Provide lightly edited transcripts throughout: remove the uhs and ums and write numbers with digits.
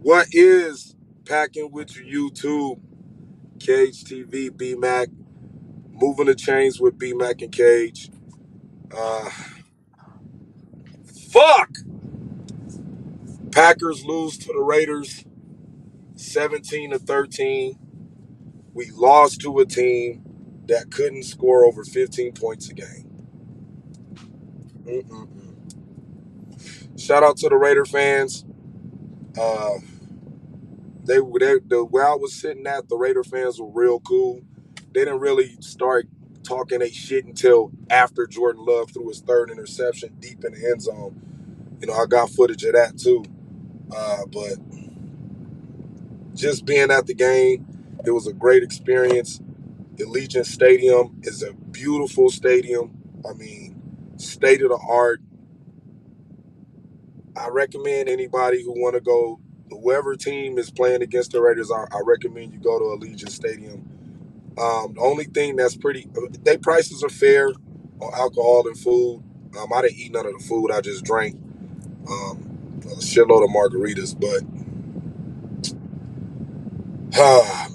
What is packing with you, YouTube? Cage TV, BMAC, moving the chains with BMAC and Cage. Uh, fuck! Packers lose to the Raiders 17-13. We lost to a team that couldn't score over 15 points a game. Mm-mm-mm. Shout out to the Raider fans. Uh, where I was sitting at, the Raider fans were real cool. They didn't really start talking they shit until after Jordan Love threw his third interception deep in the end zone. I got footage of that too. But just being at the game, it was a great experience. Allegiant Stadium is a beautiful stadium. I mean, state of the art. I recommend anybody who want to go, whoever team is playing against the Raiders, I recommend you go to Allegiant Stadium. The only thing that's their prices are fair on alcohol and food. I didn't eat none of the food. I just drank a shitload of margaritas. But,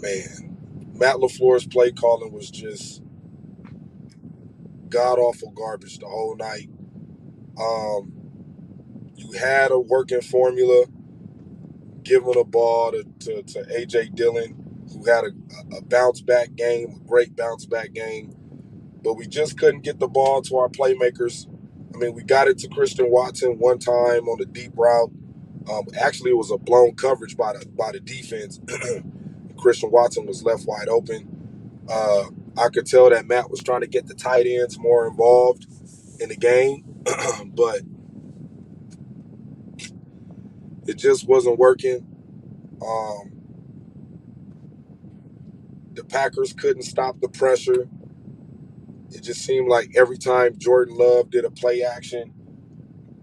man, Matt LaFleur's play calling was just god awful garbage the whole night. You had a working formula, giving a ball to A.J. Dillon, who had a bounce back game, a great bounce back game. But we just couldn't get the ball to our playmakers. I mean, we got it to Christian Watson one time on the deep route. Actually, it was a blown coverage by the defense. Christian Watson was left wide open. I could tell that Matt was trying to get the tight ends more involved in the game, but it just wasn't working. Um, the Packers couldn't stop the pressure. It just seemed like every time Jordan Love did a play action,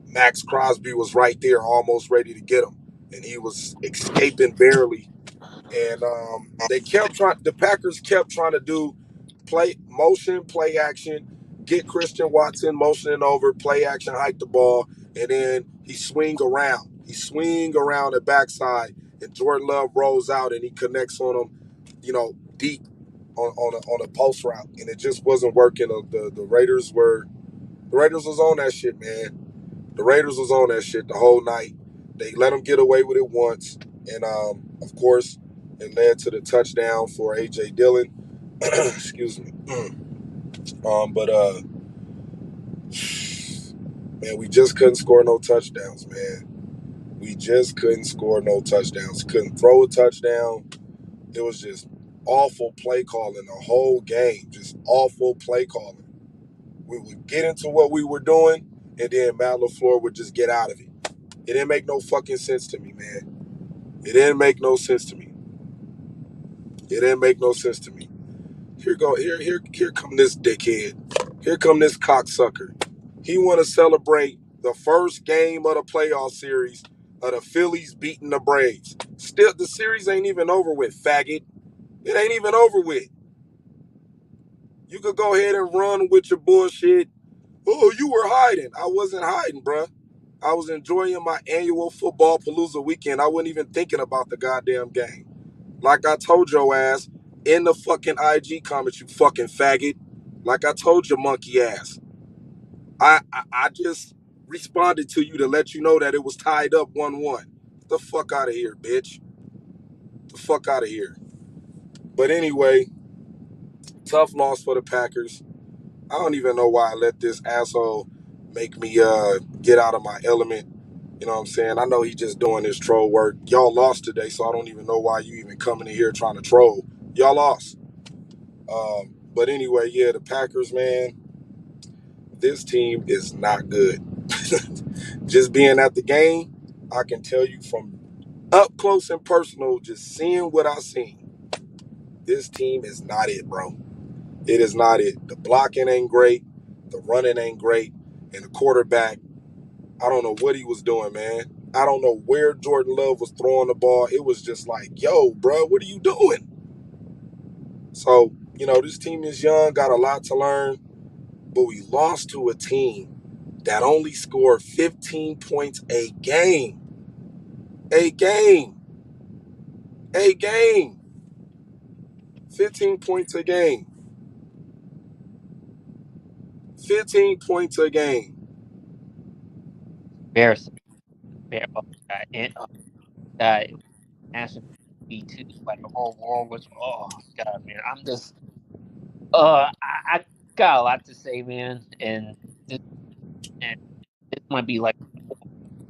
Max Crosby was right there, almost ready to get him, and he was escaping barely. And the Packers kept trying to do play action, get Christian Watson motioning over, play action, hike the ball, and then he swing around. He swing around the backside, and Jordan Love rolls out and he connects on him, deep on a post route, and it just wasn't working. The Raiders was on that shit, man. The Raiders was on that shit the whole night. They let them get away with it once, and of course, it led to the touchdown for A.J. Dillon. Excuse me. But man, we just couldn't score no touchdowns, man. We just couldn't score no touchdowns. Couldn't throw a touchdown. It was just awful play calling the whole game. Just awful play calling. We would get into what we were doing, and then Matt LaFleur would just get out of it. It didn't make no fucking sense to me, man. It didn't make no sense to me. It didn't make no sense to me. Here come this dickhead. Here come this cocksucker. He want to celebrate the first game of the playoff series of the Phillies beating the Braves. Still, the series ain't even over with, faggot. It ain't even over with. You could go ahead and run with your bullshit. Oh, you were hiding. I wasn't hiding, bruh. I was enjoying my annual football palooza weekend. I wasn't even thinking about the goddamn game. Like I told your ass in the fucking IG comments, you fucking faggot. Like I told your monkey ass. I just responded to you to let you know that it was tied up 1-1. Get the fuck out of here, bitch. Get the fuck out of here. But anyway, tough loss for the Packers. I don't even know why I let this asshole make me get out of my element. You know what I'm saying? I know he just doing his troll work. Y'all lost today, so I don't even know why you even coming in here trying to troll. Y'all lost. But anyway, yeah, the Packers, man, this team is not good. Just being at the game, I can tell you from up close and personal, just seeing what I seen, this team is not it, bro. It is not it. The blocking ain't great. The running ain't great. And the quarterback, I don't know what he was doing, man. I don't know where Jordan Love was throwing the ball. It was just like, yo, bro, what are you doing? So, this team is young, got a lot to learn, but we lost to a team that only scored 15 points a game. A game. a game. 15 points a game. 15 points a game. Embarrassing. Oh, God. And God, national TV too. Like the whole world was. Oh God, man. I'm just. I got a lot to say, man, this, and this might be like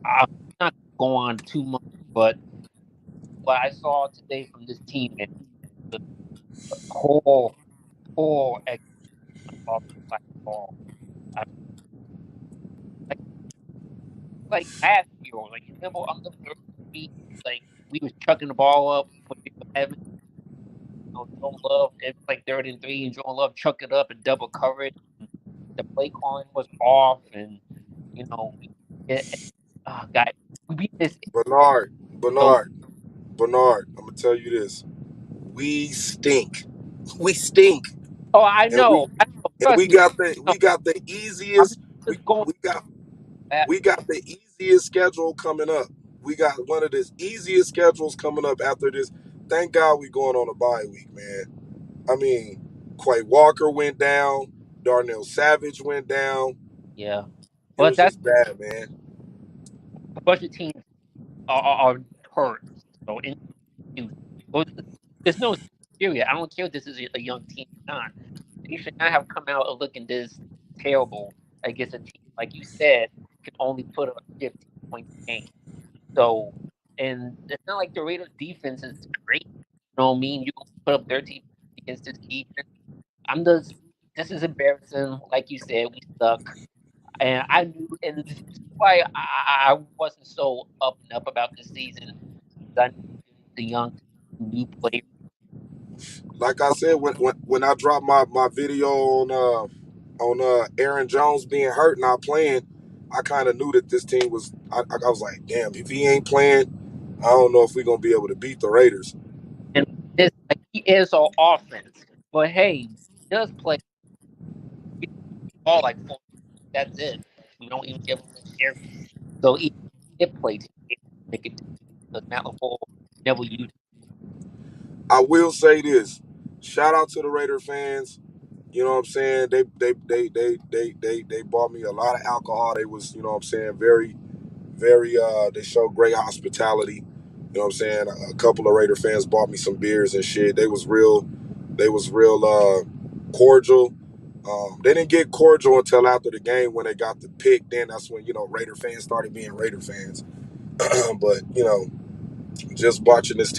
I'm not going on too much, but what I saw today from this team, man, the whole ex of ball. I, like last year, like you remember on the first week, like we was chucking the ball up with Evans, Joe Love. It's like 3rd and 3, and Joe Love chuck it up and double coverage. The play calling was off, and you know, oh God, we beat this. Bernard, So, Bernard, Bernard, I'm gonna tell you this. We stink. We stink. oh, I And we know, and trust we me. got the No, we got the I'm easiest just going we got back. we got the easiest schedule coming up. We got one of the easiest schedules coming up after this. Thank God we going on a bye week, man. I mean, Quay Walker went down, Darnell Savage went down. Yeah, It but was that's just bad, man. a bunch of teams are hurt. So, well, there's no period. I don't care if this is a young team or not. They should not have come out and looking this terrible against a team like you said can only put up 15 points a game. So, and it's not like the Raiders' defense is great. You know what I mean? You put up 13 against this defense. I'm just, this is embarrassing. Like you said, we suck. And I knew, and this is why I wasn't so up and up about this season. I knew the young, new players. Like I said, when I dropped my video on Aaron Jones being hurt, not playing, I kind of knew that this team was. I was like, damn, if he ain't playing, I don't know if we're gonna be able to beat the Raiders. And this, like, he is all offense. But hey, he does play ball like 4. That's it. We don't even give him a share. So he did play to make it because Matt LaFleur never used. I will say this: shout out to the Raider fans. You know what I'm saying? They bought me a lot of alcohol. They was, you know what I'm saying, very they showed great hospitality. You know what I'm saying? A couple of Raider fans bought me some beers and shit. They was real cordial. They didn't get cordial until after the game when they got the pick. Then that's when, Raider fans started being Raider fans. But, just watching this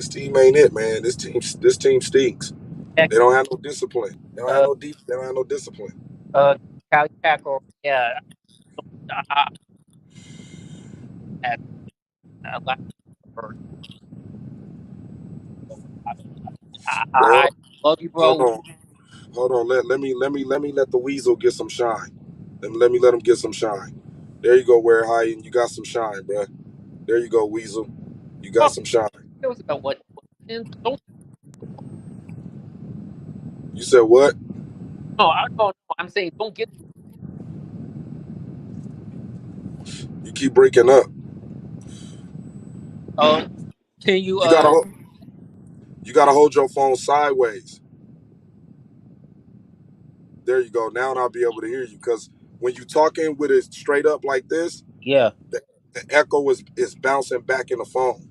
team ain't it, man. This team stinks. Heck, They don't have no discipline. They don't have uh, no deep. They don't have no discipline. Cali Tackle, yeah, I, I, I, I, I Well, love you, hold bro. on. Hold on. Let me let the weasel get some shine. Let me let him get some shine. There you go, Ware High, and you got some shine, bruh. There you go, Weasel. You got Oh, some shine. it was about what? Don't. You said what? No, I don't know. I'm saying don't get. You keep breaking up. Uh, can you You gotta you gotta hold your phone sideways. There you go. Now I'll be able to hear you because when you talking with it straight up like this, yeah. the echo is bouncing back in the phone.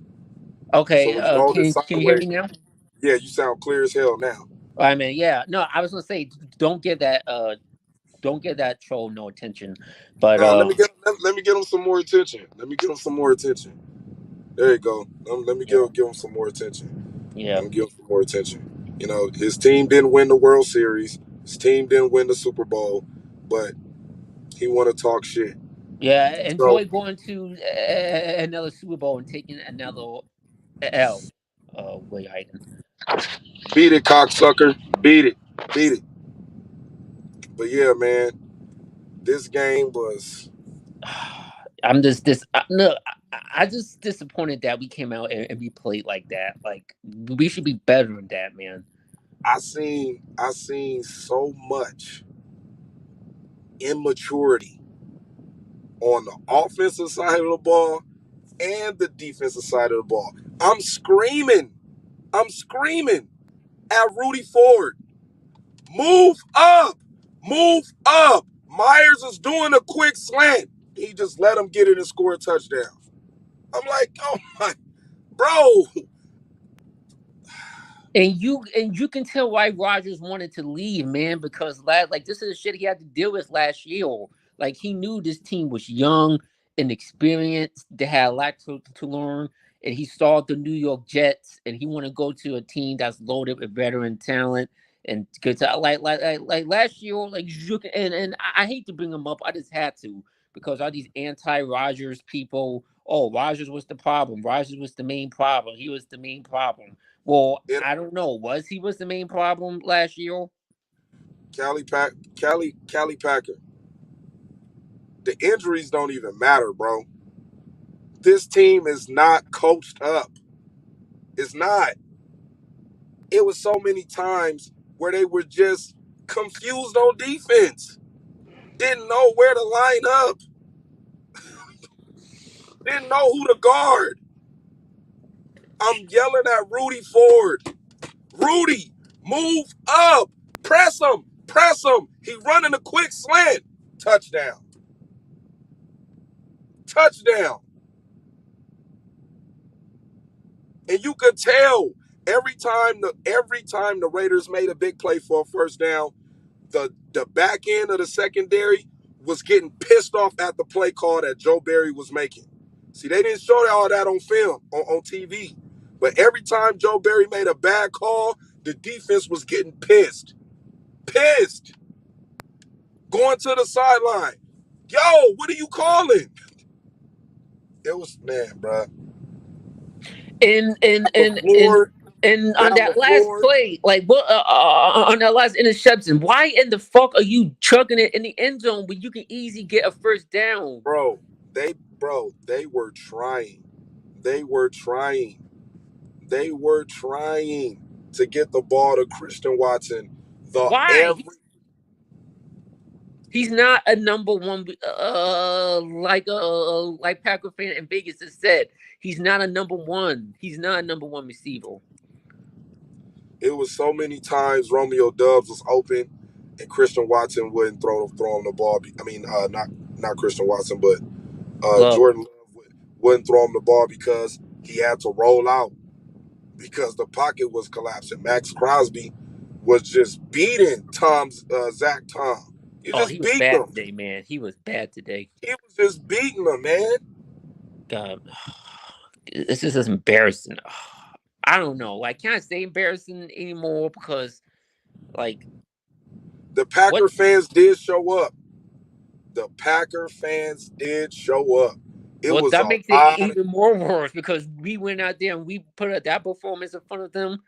So Okay. when you hold it Can you hear sideways, me now? yeah, you sound clear as hell now. I mean, yeah. No, I was gonna say don't get that. Don't get that troll no attention. But Now let me get him some more attention. Let me give him some more attention. There you go. Let me yeah, give him some more attention. yeah, Let me give him some more attention. His team didn't win the World Series. His team didn't win the Super Bowl, but he want to talk shit. yeah. So Enjoy going to another Super Bowl and taking another L. Way item. beat it, cocksucker. Beat it. Beat it. But yeah, man, this game was. I'm just this. No, I just disappointed that we came out and we played like that. Like we should be better than that, man. I seen so much immaturity on the offensive side of the ball and the defensive side of the ball. I'm screaming at Rudy Ford. Move up. Move up. Myers is doing a quick slant. He just let him get it and score a touchdown. I'm like, oh my, bro. And you can tell why Rodgers wanted to leave, man, because this is the shit he had to deal with last year. Like he knew this team was young and experienced. They had a lot to learn, and he saw the New York Jets, and he want to go to a team that's loaded with veteran talent. And because like last year, like you can, and I hate to bring him up, I just had to because all these anti-Rodgers people. Oh, Rodgers was the problem. Rodgers was the main problem. He was the main problem. Well, It, I don't know. He was the main problem last year? Cali Packer. The injuries don't even matter, bro. This team is not coached up. It's not. It was so many times where they were just confused on defense. Didn't know where to line up. Didn't know who to guard. I'm yelling at Rudy Ford. Rudy, move up. Press him. Press him. He running a quick slant. Touchdown. Touchdown. And you could tell every time the Raiders made a big play for a first down, the back end of the secondary was getting pissed off at the play call that Joe Barry was making. See, they didn't show all that on film, on TV. But every time Joe Barry made a bad call, the defense was getting pissed. Pissed. Going to the sideline. Yo, what are you calling? It was, man, bro. And and and and LaFleur, and on Matt that last LaFleur, play, like what on that last interception, why in the fuck are you chucking it in the end zone when you can easily get a first down? bro, they were trying. They were trying. They were trying to get the ball to Christian Watson. Why? He's not a number one, like Packer fan in Vegas has said. He's not a number one. He's not a number one receiver. It was so many times Romeo Dubs was open and Christian Watson wouldn't throw him the ball. I mean, not Christian Watson, but Love. Jordan Love wouldn't throw him the ball because he had to roll out because the pocket was collapsing. Max Crosby was just beating Zach Tom. He Oh, just he was beat bad him. today, man. He was bad today. He was just beating him, man. God, this is just embarrassing. I don't know. Like, can't say embarrassing anymore because, like, the Packer what? fans did show up. The Packer fans did show up. It Well, was that a makes it lot. even more worse because we went out there and we put that performance in front of them.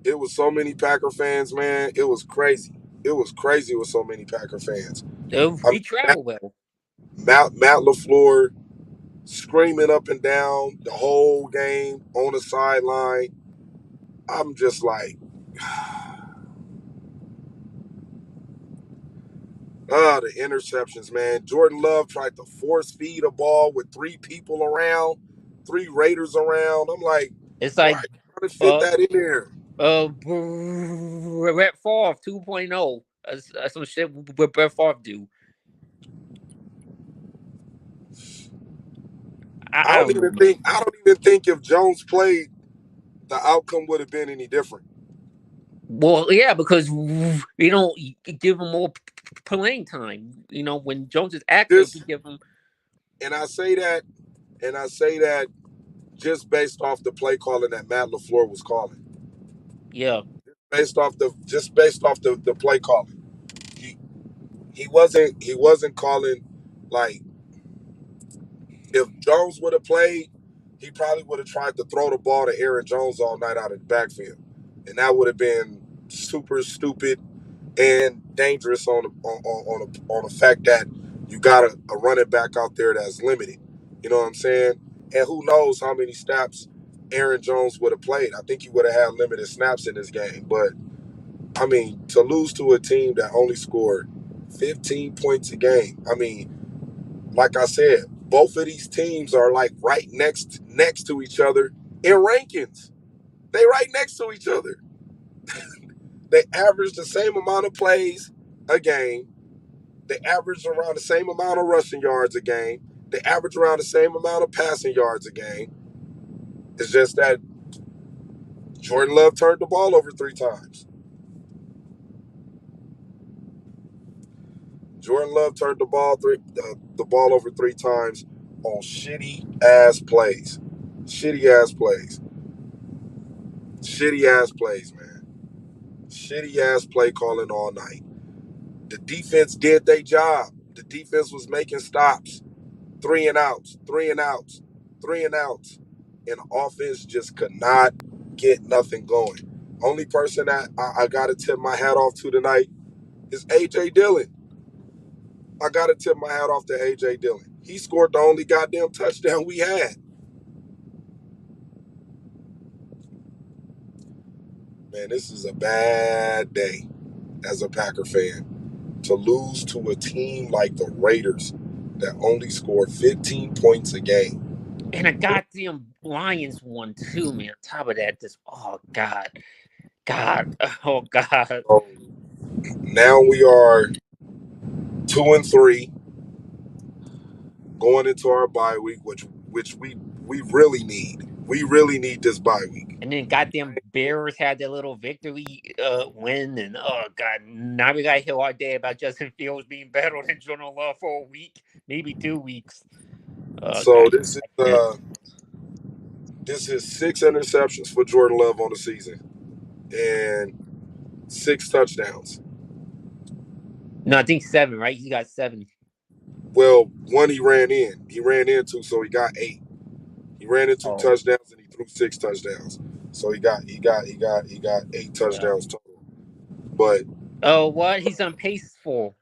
It was so many Packer fans, man. It was crazy. It was crazy with so many Packer fans. We travel well. Matt LaFleur screaming up and down the whole game on the sideline. I'm just like, the interceptions, man. Jordan Love tried to force feed a ball with 3 people around, 3 Raiders around. I'm like, It's why are like, you trying to fit that in there? Brett Favre 2.0. That's some shit what Brett Favre do. I don't know, man. I don't even think if Jones played, the outcome would have been any different. Well, yeah, because we don't give him more playing time. You know, when Jones is active, we give him. And I say that just based off the play calling that Matt LaFleur was calling. Yeah. Based off the play calling. He wasn't calling like if Jones would have played, he probably would have tried to throw the ball to Aaron Jones all night out of the backfield. And that would have been super stupid and dangerous on the fact that you got a running back out there that's limited. You know what I'm saying? And who knows how many snaps Aaron Jones would have played. I think he would have had limited snaps in this game. But, I mean, to lose to a team that only scored 15 points a game, I mean, like I said, both of these teams are like right next to each other in rankings. They right next to each other. They average the same amount of plays a game. They average around the same amount of rushing yards a game. They average around the same amount of passing yards a game. It's just that Jordan Love turned the ball over 3 times. Jordan Love turned the ball over 3 times on shitty ass plays. Shitty ass plays. Shitty ass plays, man. Shitty ass play calling all night. The defense did their job. The defense was making stops. 3 and outs, 3 and outs, 3 and outs. And the offense just could not get nothing going. Only person that I got to tip my hat off to tonight is A.J. Dillon. I got to tip my hat off to A.J. Dillon. He scored the only goddamn touchdown we had. Man, this is a bad day as a Packer fan to lose to a team like the Raiders that only score 15 points a game. And a goddamn Lions won too, man. On top of that, oh God. So now we are 2-3 going into our bye week, which we really need. We really need this bye week. And then goddamn Bears had their little victory win, and oh God, now we gotta hear all day about Justin Fields being better than Jordan Love for a week, maybe 2 weeks. So this is 6 interceptions for Jordan Love on the season and 6 touchdowns. No, I think 7, right? He got 7. Well, one he ran in. He ran into, so he got 8. He ran in 2 touchdowns and he threw 6 touchdowns. So he got 8 touchdowns total. But what he's on pace for?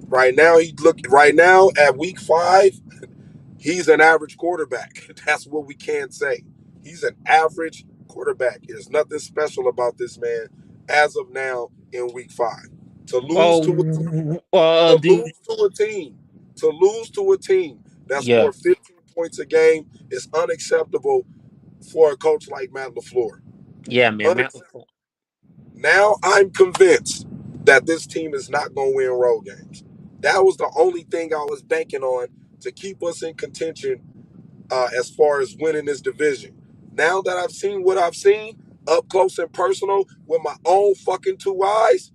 Right now at week 5, he's an average quarterback. That's what we can say. He's an average quarterback. There's nothing special about this man as of now in week 5. To lose to a team that scored 15 points a game is unacceptable for a coach like Matt LaFleur. Yeah, man. Matt LaFleur. Now I'm convinced that this team is not going to win road games. That was the only thing I was banking on to keep us in contention as far as winning this division. Now that I've seen what I've seen up close and personal with my own fucking 2 eyes,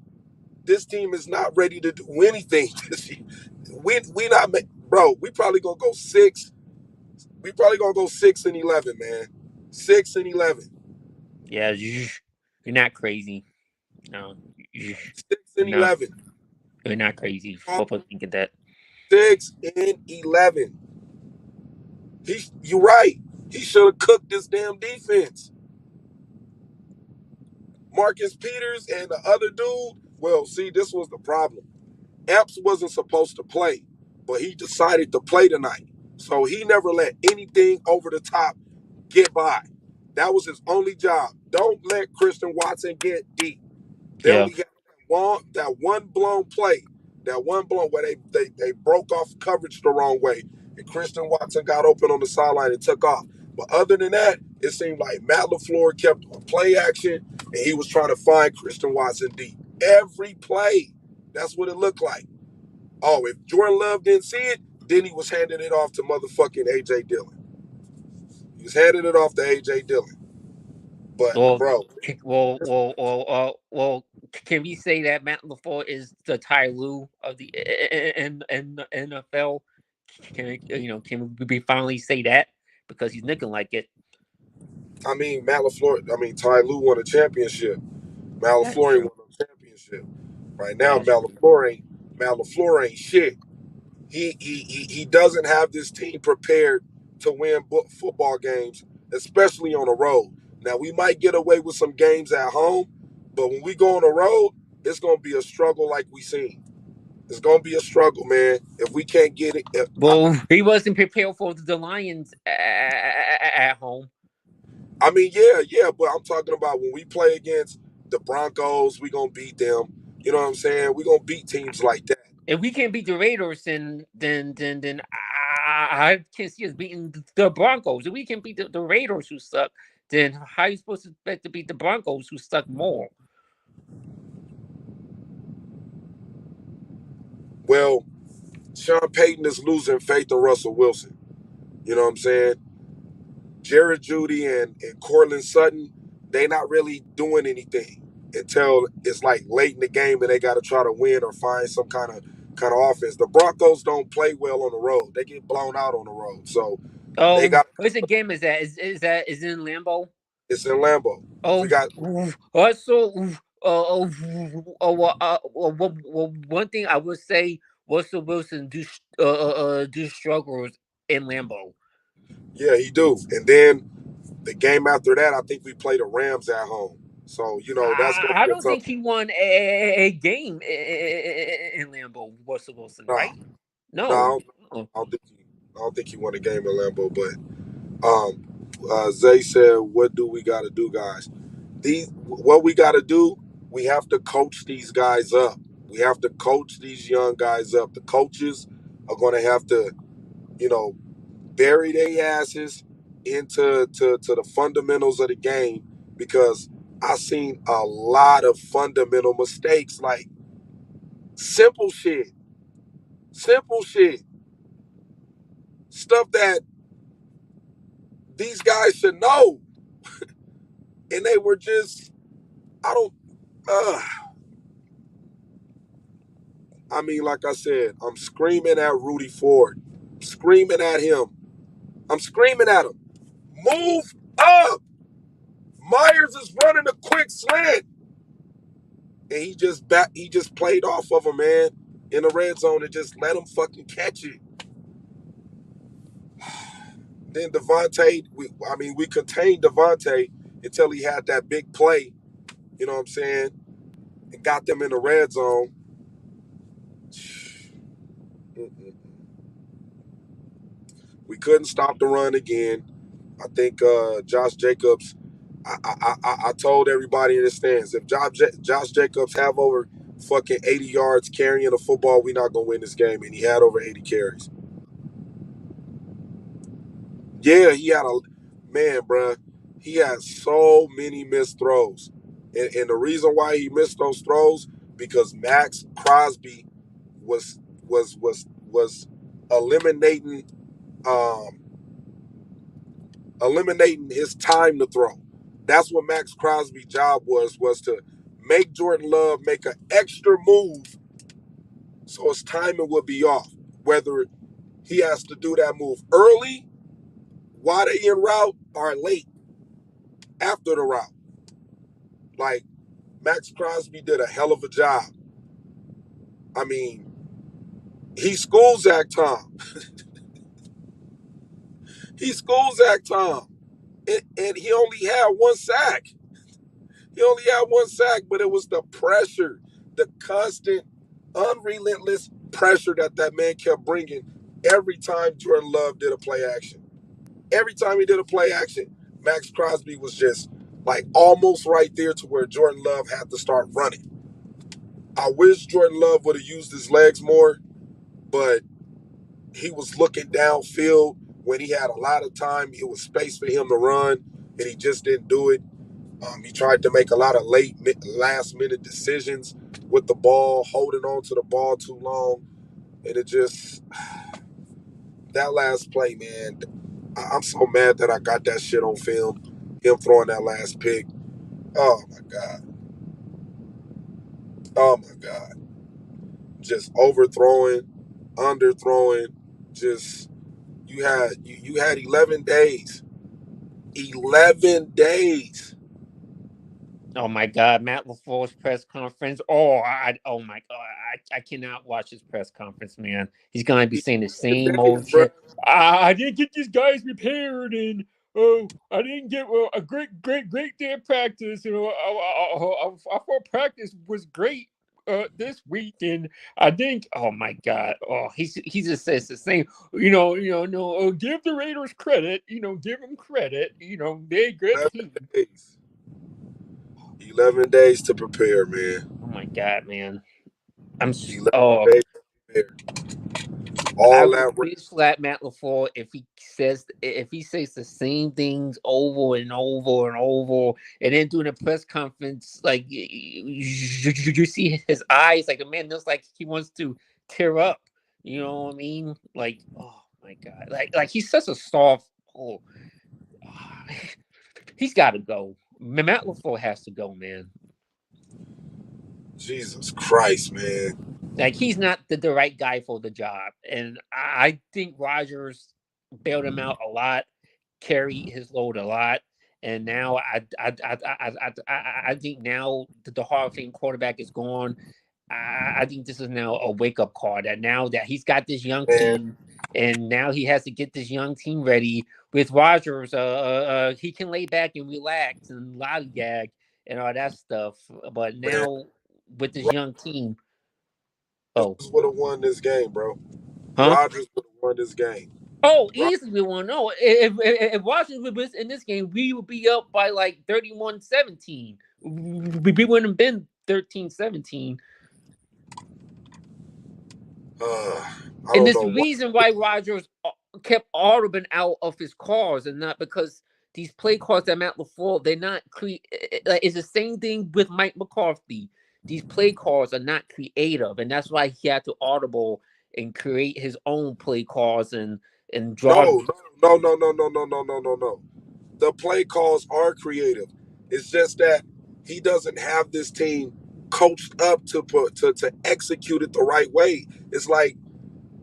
this team is not ready to do anything this year. We not, bro. We probably gonna go 6. We probably gonna go 6-11, man. 6-11. Yeah, you're not crazy. No, 6-11. You're not crazy for thinking that. 6-11. You're right. He should have cooked this damn defense. Marcus Peters and the other dude. Well, see, this was the problem. Epps wasn't supposed to play, but he decided to play tonight. So he never let anything over the top get by. That was his only job. Don't let Christian Watson get deep. They only got that one blown play. That one blown where they broke off coverage the wrong way. And Christian Watson got open on the sideline and took off. But other than that, it seemed like Matt LaFleur kept on play action and he was trying to find Christian Watson deep. Every play. That's what it looked like. Oh, if Jordan Love didn't see it, then he was handing it off to motherfucking A.J. Dillon. He was handing it off to A.J. Dillon. But, bro. Can we say that Matt LaFleur is the Ty Lue of the NFL? Can we finally say that? Because he's looking like it. I mean, Ty Lue won a championship. Matt LaFleur ain't won a championship. Right now, Matt LaFleur ain't shit. He doesn't have this team prepared to win football games, especially on the road. Now, we might get away with some games at home, but when we go on the road, it's going to be a struggle like we seen. It's going to be a struggle, man, if we can't get it. He wasn't prepared for the Lions at home. I mean, yeah, but I'm talking about when we play against the Broncos, we going to beat them. You know what I'm saying? We're going to beat teams like that. If we can't beat the Raiders, then I can't see us beating the Broncos. If we can beat the Raiders, who suck, then how are you supposed to expect to beat the Broncos, who suck more? Well, Sean Payton is losing faith in Russell Wilson. You know what I'm saying? Jared Judy and Cortland Sutton, they not really doing anything until it's like late in the game and they got to try to win or find some kind of offense. The Broncos don't play well on the road; they get blown out on the road. So they Oh, got what game is that? Is it in Lambeau? it's in Lambeau. We Oh, got also, one thing I would say, Russell Wilson do struggles in Lambeau. yeah, he do. And then the game after that, I think we play the Rams at home. So that's gonna I be a don't tough. think he won a game in Lambeau, Russell Wilson, No, right? no, No. I don't think he won a game in Lambeau. But Zay said, "What do we got to do, guys? What we got to do, we have to coach these guys up. We have to coach these young guys up. The coaches are going to have to, you know, bury their asses to the fundamentals of the game because I've seen a lot of fundamental mistakes, like simple shit, simple shit, stuff that these guys should know, and they were just, I don't, uh, I mean, like I said, I'm screaming at Rudy Ford, screaming at him. I'm screaming at him. Move up. Myers is running a quick slant, and he just played off of him, man, in the red zone and just let him fucking catch it. Then Devontae, we contained Devontae until he had that big play. You know what I'm saying? And got them in the red zone. We couldn't stop the run again. I think Josh Jacobs. I told everybody in the stands if Josh Jacobs have over fucking 80 yards carrying a football, we not gonna win this game. And he had over 80 carries. Yeah, he had a man, bruh. He had so many missed throws, and the reason why he missed those throws because Max Crosby was eliminating um, eliminating his time to throw. That's what Max Crosby's job was to make Jordan Love make an extra move so his timing would be off. Whether he has to do that move early while they en route or late after the route. Like Max Crosby did a hell of a job. I mean, he schools Zach Tom. He schools Zach Tom. And he only had one sack. He only had one sack, but it was the pressure, the constant, unrelentless pressure that man kept bringing every time Jordan Love did a play action. Every time he did a play action, Max Crosby was just like almost right there to where Jordan Love had to start running. I wish Jordan Love would have used his legs more, but he was looking downfield when he had a lot of time. It was space for him to run, and he just didn't do it. He tried to make a lot of last minute decisions with the ball, holding on to the ball too long, and it just that last play, man. I'm so mad that I got that shit on film. Him throwing that last pick. Oh my god. Oh my god. Just overthrowing, underthrowing. Just you had 11 days. 11 days. Oh my God, Matt LaFleur's press conference. Oh my God, I cannot watch his press conference, man. He's gonna be saying the 11 same days, old bro. shit. I didn't get these guys prepared, and I didn't get a great day of practice. I thought practice was great this week, and I think, oh my God, he just says the same. No. Give the Raiders credit. Give them credit. They're a good 11 team. days. 11 days to prepare, man. Oh my God, man. I'm 11 oh days to I All will that. please slap Matt LaFleur if he says the same things over and over and over, and then during a press conference, like you see his eyes, like the man looks like he wants to tear up. You know what I mean? Like, oh my god, like he's such a soft. Oh, he's got to go. Matt LaFleur has to go, man. Jesus Christ, man. Like he's not the right guy for the job, and I think Rogers bailed him out a lot, carried his load a lot, and now I think now that the Hall of Fame quarterback is gone, I think this is now a wake up call that now that he's got this young Man, team, and now he has to get this young team ready with Rogers. He can lay back and relax and lollygag and all that stuff, but man. now with this young team, oh. Rodgers would have won this game, bro. Huh? Rodgers would have won this game. Oh, Rod- easily one. No, if Washington was in this game, we would be up by like 31-17. We wouldn't have been 13-17. I And don't there's know a what. reason why Rodgers kept Audubon out of his calls, and not because these play calls that Matt LaFleur, they're not like it's the same thing with Mike McCarthy. These play calls are not creative, and that's why he had to audible and create his own play calls and draw. No. The play calls are creative. It's just that he doesn't have this team coached up to execute it the right way. It's like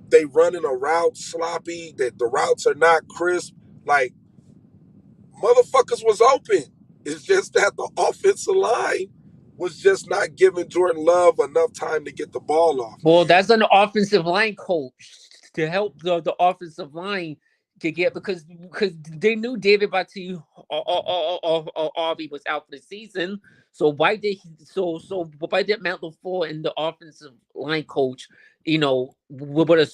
they running a route sloppy, that the routes are not crisp. Like motherfuckers was open. It's just that the offensive line was just not giving Jordan Love enough time to get the ball off, Well, man. that's an offensive line coach to help the offensive line to get because they knew David Batu Arby was out for the season. So why did why did Matt LaFleur and the offensive line coach, would have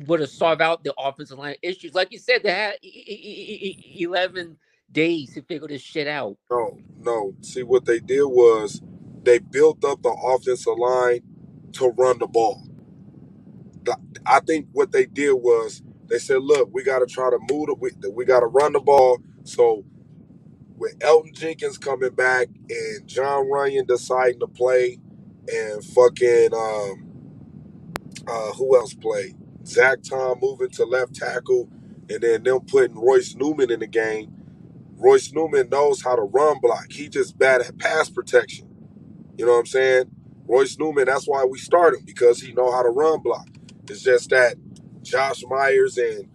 would have solved out the offensive line issues? Like you said, they had 11 days to figure this shit out. No. See, what they did was they built up the offensive line to run the ball. I think what they did was they said, look, we got to try to move we got to run the ball. So with Elton Jenkins coming back and John Runyon deciding to play and fucking who else played? Zach Tom moving to left tackle and then them putting Royce Newman in the game. Royce Newman knows how to run block. He just bad at pass protection. You know what I'm saying? Royce Newman, that's why we start him, because he know how to run block. It's just that Josh Myers and,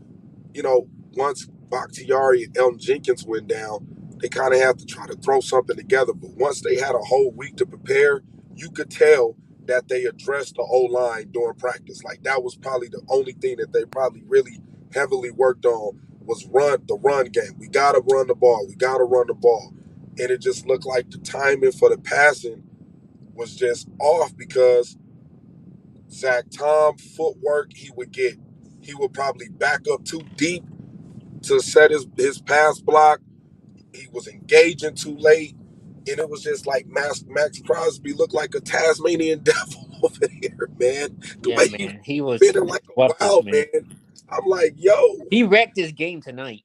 once Bakhtiari and Elton Jenkins went down, they kind of have to try to throw something together. But once they had a whole week to prepare, you could tell that they addressed the O-line during practice. Like that was probably the only thing that they probably really heavily worked on was the run game. We got to run the ball. We got to run the ball. And it just looked like the timing for the passing was just off because Zach Tom footwork, he would probably back up too deep to set his pass block. He was engaging too late. And it was just like Max Crosby looked like a Tasmanian devil over here, man. The Yeah, way he was man, he was spinning like a disruptive, wild man. man. I'm like, yo, He wrecked his game tonight.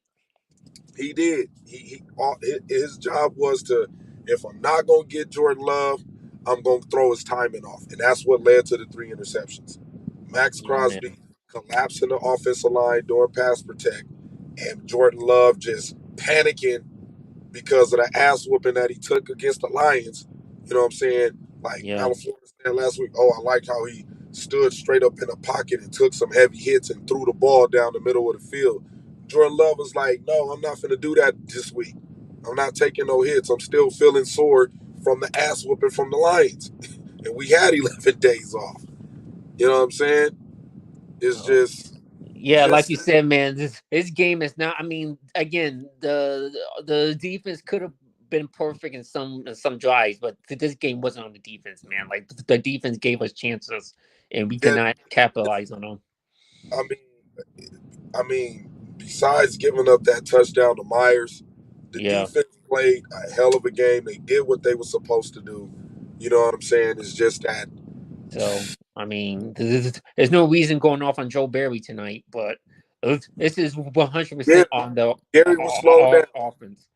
he did. His job was to, if I'm not gonna get Jordan Love, I'm gonna throw his timing off, and that's what led to the 3 interceptions. Max Yeah, man. Crosby collapsing the offensive line during pass protect, and Jordan Love just panicking because of the ass whooping that he took against the Lions. You know what I'm saying? Like Yeah, California said last week, oh, I liked how he stood straight up in the pocket and took some heavy hits and threw the ball down the middle of the field. Jordan Love was like, no, I'm not going to do that this week. I'm not taking no hits. I'm still feeling sore from the ass whooping from the Lions. And we had 11 days off. You know what I'm saying? It's uh, yeah. Like just you said, man, this game is not. I mean, again, the defense could have been perfect in some drives, but this game wasn't on the defense, man. Like the defense gave us chances, and we could that. not capitalize on them. I I mean, besides giving up that touchdown to Myers, the Yeah, defense played a hell of a game. They did what they were supposed to do. You know what I'm saying? It's just that So, I mean, there's no reason going off on Joe Barry tonight, but this is 100% Yeah, on the Gary was slowed down. offense.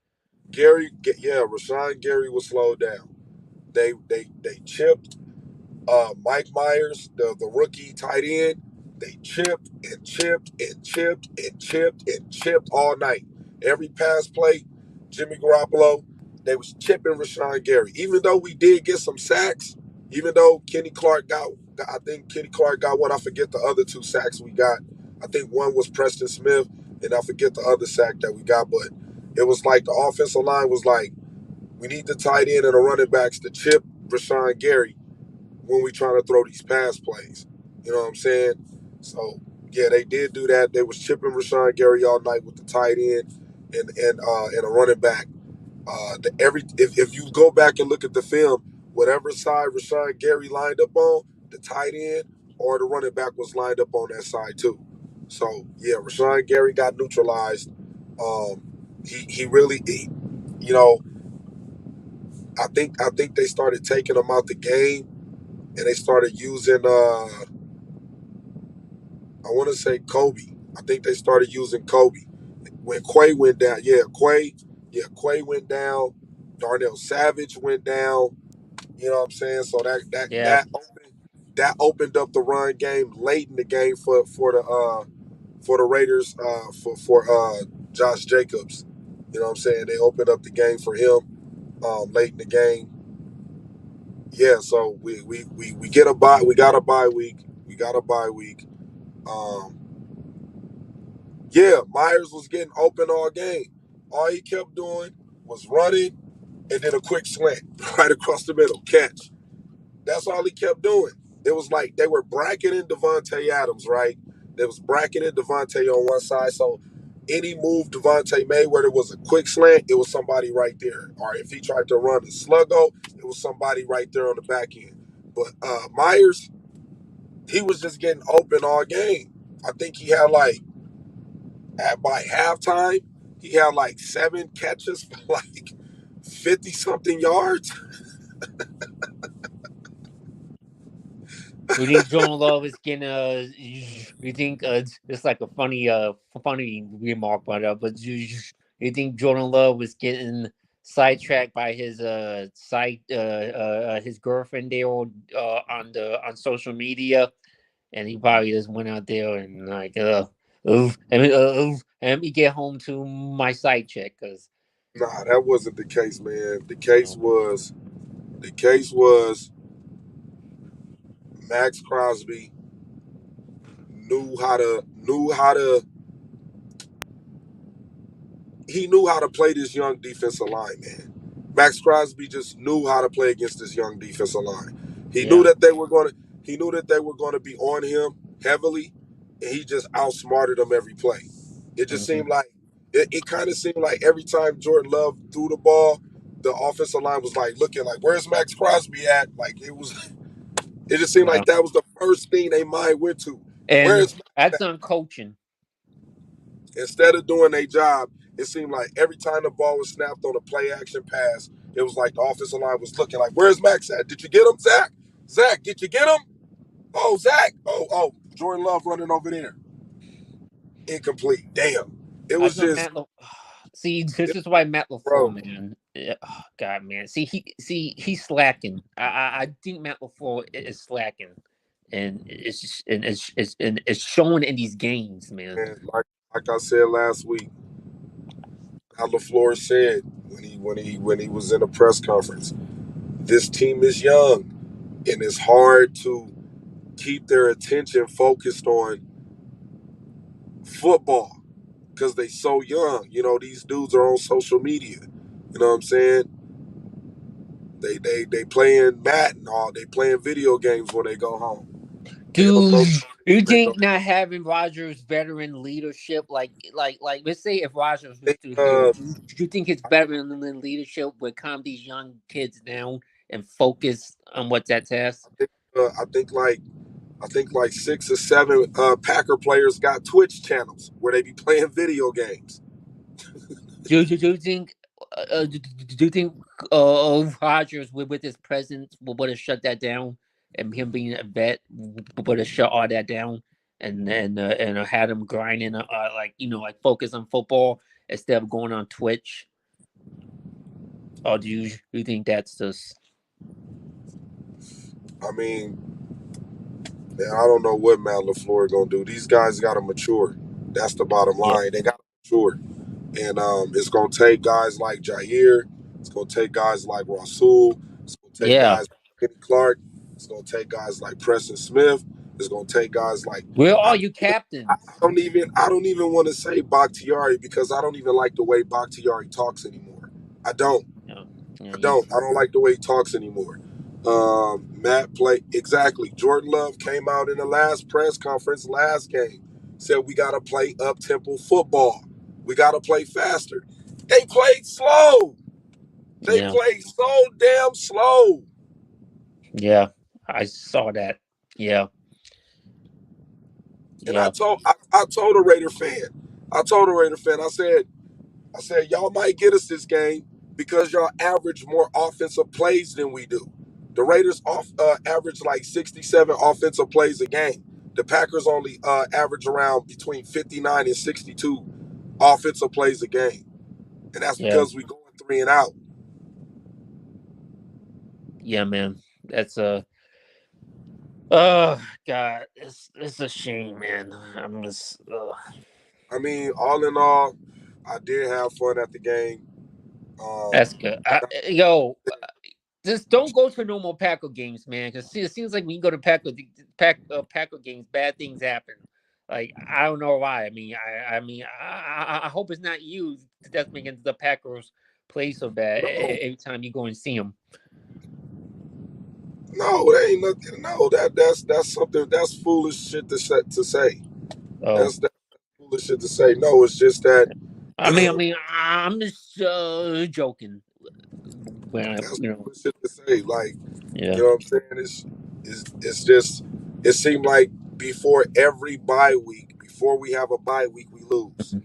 Rashawn Gary was slowed down. They chipped Mike Myers, the rookie tight end. They chipped and chipped and chipped and chipped and chipped all night. Every pass play, Jimmy Garoppolo, they was chipping Rashawn Gary. Even though we did get some sacks, even though I think Kenny Clark got one. I forget the other two sacks we got. I think one was Preston Smith, and I forget the other sack that we got. But it was like the offensive line was like, we need the tight end and the running backs to chip Rashawn Gary when we trying to throw these pass plays. You know what I'm saying? So yeah, they did do that. They was chipping Rashawn Gary all night with the tight end and a running back. If you go back and look at the film, whatever side Rashawn Gary lined up on, the tight end or the running back was lined up on that side too. So yeah, Rashawn Gary got neutralized. Um, he really, you know, I think they started taking him out the game and they started using I want to say Kobe. I think they started using Kobe when Quay went down. Quay went down. Darnell Savage went down. You know what I'm saying? So Yeah. that opened up the run game late in the game for the Raiders for Josh Jacobs. You know what I'm saying? They opened up the game for him late in the game. Yeah, so we get a bye. We got a bye week. We got a bye week. Um, yeah, Myers was getting open all game. All he kept doing was running and then a quick slant right across the middle catch. That's all he kept doing. It was like they were bracketing Devontae Adams, right? They was bracketing Devontae on one side, so any move Devontae made where there was a quick slant, it was somebody right there. Or if he tried to run a sluggo, it was somebody right there on the back end. But Myers, he was just getting open all game. I think he had like by halftime, he had like 7 catches for like 50 something yards. You think Jordan Love is getting you think it's like a funny remark, but you think Jordan Love was getting sidetracked by his his girlfriend there on social media, and he probably just went out there and like let me get home to my side check because Nah, that wasn't the case, man. you know The case was Max Crosby knew how to he knew how to play this young defensive line, man. Max Crosby just knew how to play against this young defensive line. He knew yeah that they were going to be on him heavily, and he just outsmarted them every play. It just hmm seemed like it kind of seemed like every time Jordan Love threw the ball, the offensive line was like looking like, "Where's Max Crosby at?" Like it just seemed yeah, like that was the first thing they mind went to. and Where's Max that's at? on coaching. Instead of doing their job, it seemed like every time the ball was snapped on a play action pass, it was like the offensive line was looking like, "Where's Max at? Did you get him, Zach? Zach, did you get him? Oh, Zach. Oh, Jordan Love running over there. Incomplete. Damn. It I was thought just, Matt. See, this is why Matt Lafleur, bro. man. Oh, God, man. He's slacking. I think Matt Lafleur is slacking, and it's just, and it's showing in these games, man. And like I said last week, how LaFleur said when he was in a press conference, this team is young, and it's hard to keep their attention focused on football because they so young. You know, these dudes are on social media. You know what I'm saying? They playing Madden all. They playing video games when they go home. They don't Do know. you They think don't not having Rogers' veteran leadership, like let's say if Rogers was think. still here, do you think his veteran leadership would calm these young kids down and focus on what's at task? I think. I think like 6 or 7 Packer players got Twitch channels where they be playing video games. Do you think do you think Rogers with his presence would have shut that down? and him being a vet, but to shut all that down and had him grinding, like like focus on football instead of going on Twitch? Or do you think that's just I mean, man, I don't know what Matt LaFleur gonna do. These guys got to mature. That's the bottom yeah line. They got to mature, and it's gonna take guys like Jair. It's gonna take guys like Rasul. It's gonna take yeah? guys like Kenny Clark. It's gonna take guys like Preston Smith. It's gonna take guys like Where I, are you captains? I don't even want to say Bakhtiari because I don't even like the way Bakhtiari talks anymore. I don't. Yeah, yeah, I don't. he's I don't like the way he talks anymore. Matt played exactly. Jordan Love came out in the last press conference, last game, said we got to play up tempo football. We got to play faster. They played slow. They yeah, played so damn slow. yeah. I saw that. Yeah, And yeah, I told a Raider fan. I told a Raider fan. I said, y'all might get us this game because y'all average more offensive plays than we do. The Raiders average like 67 offensive plays a game. The Packers only average around between 59 and 62 offensive plays a game. And that's yeah, because we going three and out. yeah, man. That's oh God, it's a shame, man. I'm just I mean, all in all, I did have fun at the game. Um, that's good. Yo, just don't go to normal Packer games, man. Because it seems like when you go to Packer games, bad things happen. Like I don't know why. I hope it's not you that's making the Packers play so bad no, every time you go and see them. no, that ain't nothing. No, that's something that's foolish shit to say. Oh, That's foolish shit to say. No, it's just that I'm just joking. When that's foolish shit to say. Like, yeah, you know what I'm saying? It's just it seemed like before every bye week, before we have a bye week, we lose.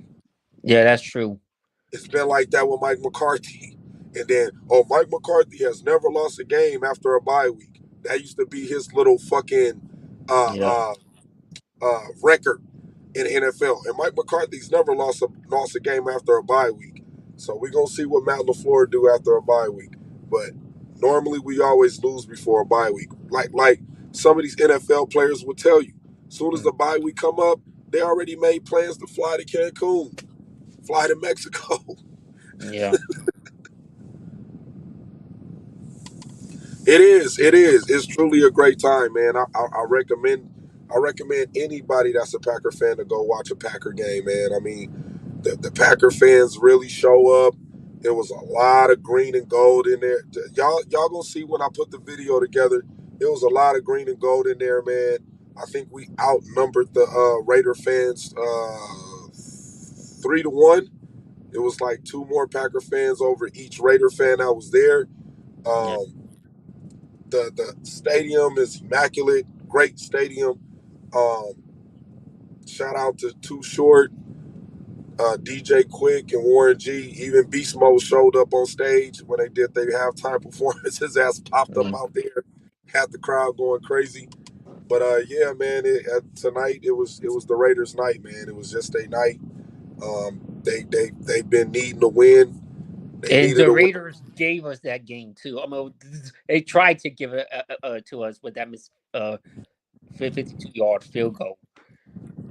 yeah, that's true. It's been like that with Mike McCarthy. And then, oh, Mike McCarthy has never lost a game after a bye week. That used to be his little fucking uh, Yeah, uh, record in the NFL. And Mike McCarthy's never lost a game after a bye week. So we're gonna see what Matt LaFleur do after a bye week. But normally we always lose before a bye week. Like some of these NFL players will tell you. As soon as the bye week come up, they already made plans to fly to Cancun, fly to Mexico. yeah, It is. It is. It's truly a great time, man. I recommend. I recommend anybody that's a Packer fan to go watch a Packer game, man. I mean, the Packer fans really show up. It was a lot of green and gold in there. Y'all gonna see when I put the video together. It was a lot of green and gold in there, man. I think we outnumbered the Raider fans 3-1. It was like two more Packer fans over each Raider fan that was there. yeah. Um, the stadium is immaculate, great stadium. Um, Shout out to Too Short, DJ Quick, and Warren G. Even Beast Mode showed up on stage when they did their halftime performance. His ass popped up Yeah. out there, had the crowd going crazy. But yeah, man, tonight it was the Raiders' night, man. It was just a night. They've been needing to win. They And needed the a win. Raiders gave us that game too. I mean, they tried to give it to us with that 52-yard field goal.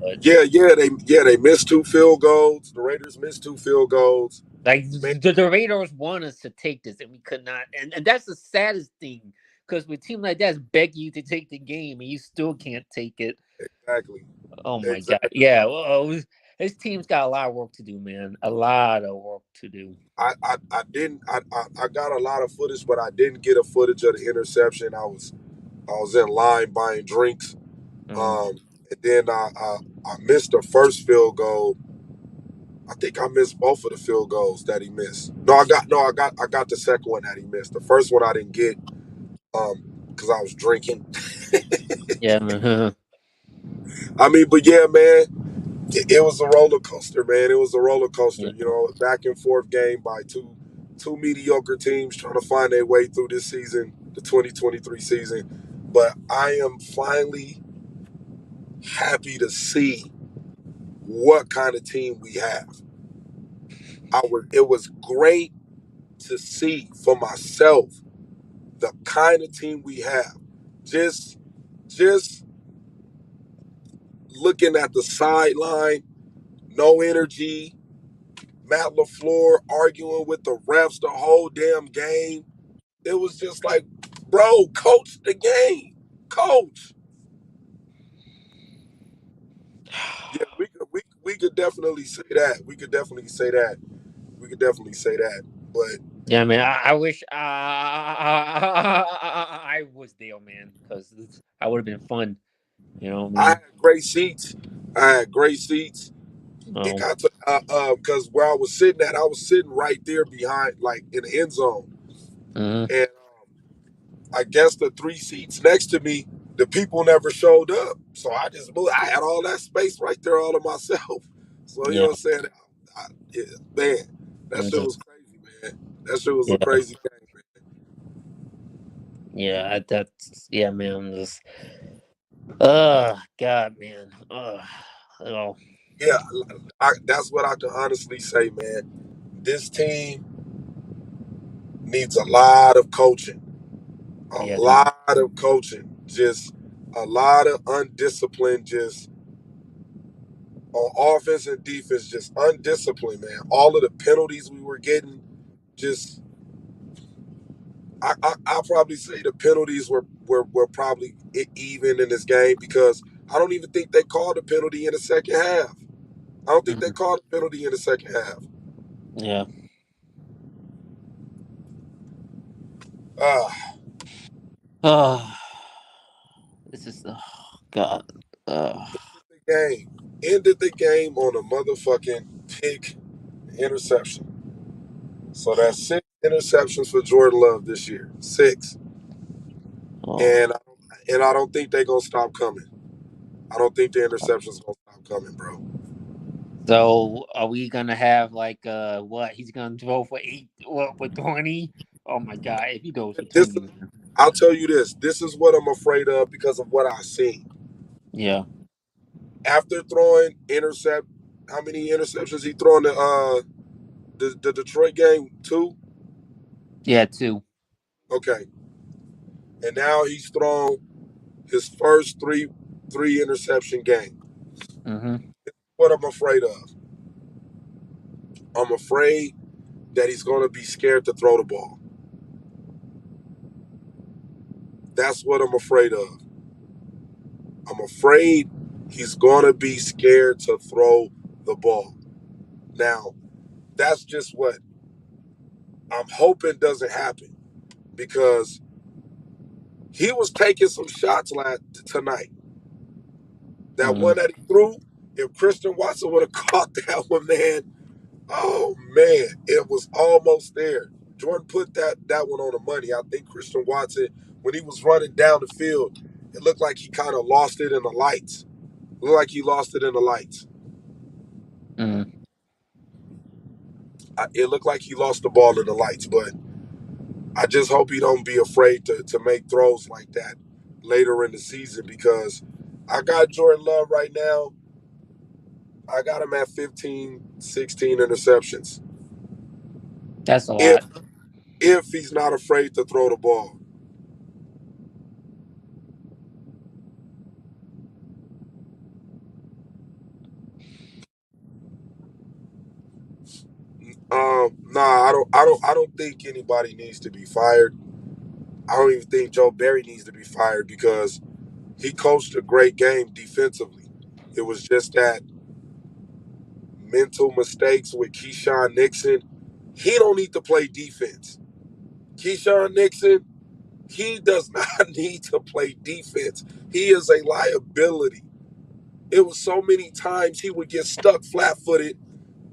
But They missed two field goals. The Raiders missed two field goals. like Man, the Raiders want us to take this, and we could not. And that's the saddest thing because with a team like that, beg you to take the game, and you still can't take it. exactly. Oh my god, Exactly. yeah. Well, this team's got a lot of work to do, man. A lot of work to do. I didn't I got a lot of footage, but I didn't get a footage of the interception. I was in line buying drinks. Mm, Um, and then I missed the first field goal. I think I missed both of the field goals that he missed. I got the second one that he missed. The first one I didn't get because I was drinking. yeah, I mean, but yeah, man, it was a roller coaster, man. It was a roller coaster. yeah. You know, back and forth game by two mediocre teams trying to find their way through this season, the 2023 season. but I am finally happy to see what kind of team we have. It was great to see for myself the kind of team we have. Just just looking at the sideline, no energy, Matt LaFleur arguing with the refs the whole damn game. It was just like, bro, coach the game. Coach. Yeah, we could definitely say that. We could definitely say that. We could definitely say that. But Yeah, man. I wish I was there, man, because I would have been fun. You know what I I had mean? great seats. I had great seats. It Oh, got to because where I was sitting at, I was sitting right there behind, like in the end zone, hmm and I guess the three seats next to me, the people never showed up. So I just moved. I had all that space right there all to myself. So you know yeah. what I'm saying? Yeah, man, that I'm shit was just crazy, man. That shit was a yeah, crazy game, man. yeah. That's yeah, man. I'm just God, man. Oh, Yeah, that's what I can honestly say, man. This team needs a lot of coaching. A yeah. lot of coaching. Just a lot of undisciplined, just on offense and defense, just undisciplined, man. All of the penalties we were getting, just I'll probably say the penalties were probably even in this game because I don't even think they called a penalty in the second half. I don't think they Mhm. called a penalty in the second half. Yeah. Uh, Oh, this is God. Uh, the game ended the game on a motherfucking pick interception. So that's 6 interceptions for Jordan Love this year. Six. oh. And I don't think they're gonna stop coming. I don't think the interceptions gonna stop coming, bro. So are we gonna have like what? He's gonna throw for 8, what, for 20? Oh my God! If he goes for This 20, man. I'll tell you this. This is what I'm afraid of because of what I seen. Yeah, After throwing intercept, how many interceptions he throw in the Detroit game? Two? yeah, too. Okay. And now he's thrown his first three interception game. Mm-hmm. What I'm afraid of. I'm afraid that he's gonna be scared to throw the ball. That's what I'm afraid of. I'm afraid he's gonna be scared to throw the ball. Now, that's just what I'm hoping doesn't happen because he was taking some shots tonight. That Mm-hmm. one that he threw, if Christian Watson would have caught that one, man, oh man, it was almost there. Jordan put that one on the money. I think Christian Watson, when he was running down the field, it looked like he kind of lost it in the lights. It looked like he lost it in the lights. Mm-hmm. It looked like he lost the ball in the lights, but I just hope he don't be afraid to make throws like that later in the season because I got Jordan Love right now. I got him at 15, 16 interceptions. That's a If lot. if he's not afraid to throw the ball. I don't think anybody needs to be fired. I don't even think Joe Barry needs to be fired because he coached a great game defensively. It was just that mental mistakes with Keyshawn Nixon. He don't need to play defense. Keyshawn Nixon, he does not need to play defense. He is a liability. It was so many times he would get stuck flat footed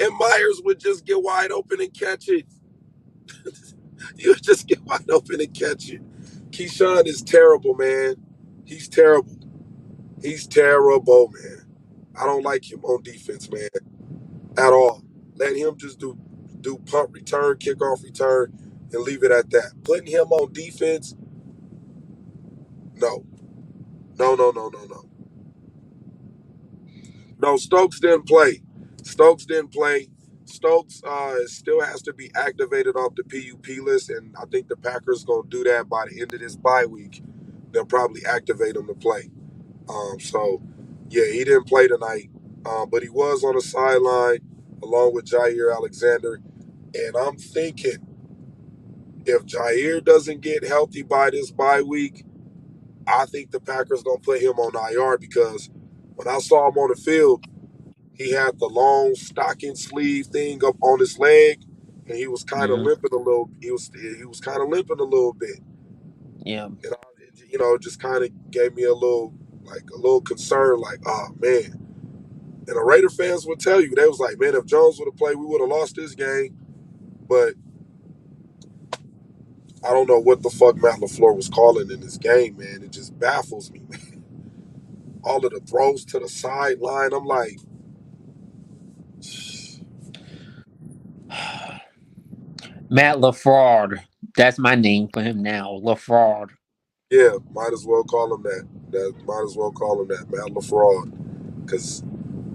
and Myers would just get wide open and catch it. You would just get wide open and catch it. Keyshawn is terrible, man. He's terrible. He's terrible, man. I don't like him on defense, man, at all. Let him just do punt return, kickoff return, and leave it at that. Putting him on defense, No, no, no, no, no, no. No, Stokes didn't play. Stokes didn't play. Stokes still has to be activated off the PUP list, and I think the Packers gonna do that by the end of this bye week. They'll probably activate him to play. So, yeah, he didn't play tonight, but he was on the sideline along with Jair Alexander. And I'm thinking if Jair doesn't get healthy by this bye week, I think the Packers gonna put him on IR because when I saw him on the field, he had the long stocking sleeve thing up on his leg, and he was kind of Hmm. limping a little. He was kind of limping a little bit. Yeah. Just kind of gave me a little concern, like, oh man. And the Raider fans would tell you, they was like, man, if Jones would have played, we would have lost this game. But I don't know what the fuck Matt LaFleur was calling in this game, man. It just baffles me, man. All of the throws to the sideline, I'm like, Matt LaFraud. That's my name for him now. LaFraud. yeah, might as well call him that. Might as well call him that, Matt LaFleur, because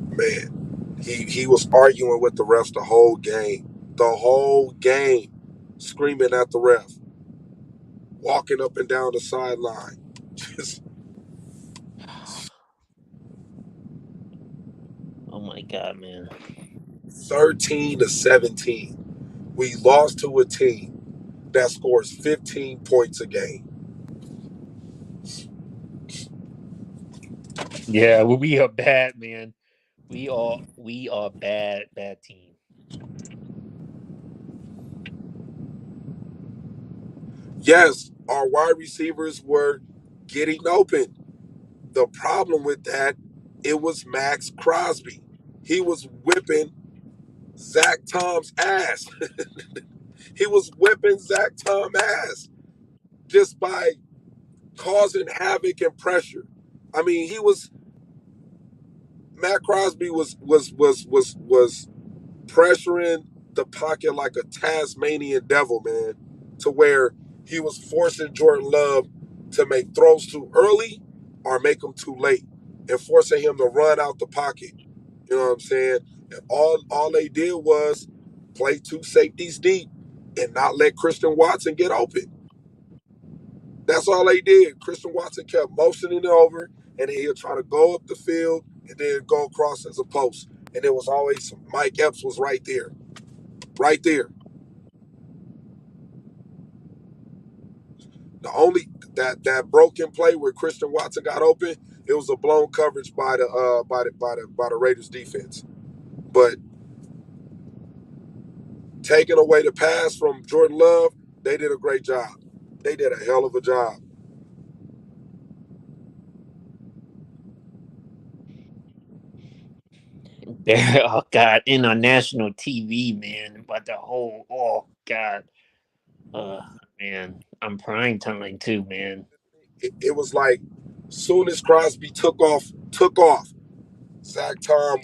man, he was arguing with the refs the whole game, screaming at the ref, walking up and down the sideline, just Oh my god, man. 13-17. We lost to a team that scores 15 points a game. Yeah, we are bad, man. We are bad team. Yes, our wide receivers were getting open. The problem with that, it was Max Crosby. He was whipping Zach Tom's ass. He was whipping Zach Tom's ass just by causing havoc and pressure. I mean, Matt Crosby was pressuring the pocket like a Tasmanian devil, man, to where he was forcing Jordan Love to make throws too early or make them too late, and forcing him to run out the pocket. You know what I'm saying? And all they did was play two safeties deep and not let Christian Watson get open. That's all they did. Christian Watson kept motioning it over, and then he'll try to go up the field and then go across as a post. And it was always Mike Epps was right there, right there. The only that broken play where Christian Watson got open, it was a blown coverage by the Raiders defense. But taking away the pass from Jordan Love, they did a great job. They did a hell of a job. Oh god, in on national TV, man. But the whole oh god. Uh man. I'm prime time too, man. It was like soon as Crosby took off, Zach Tom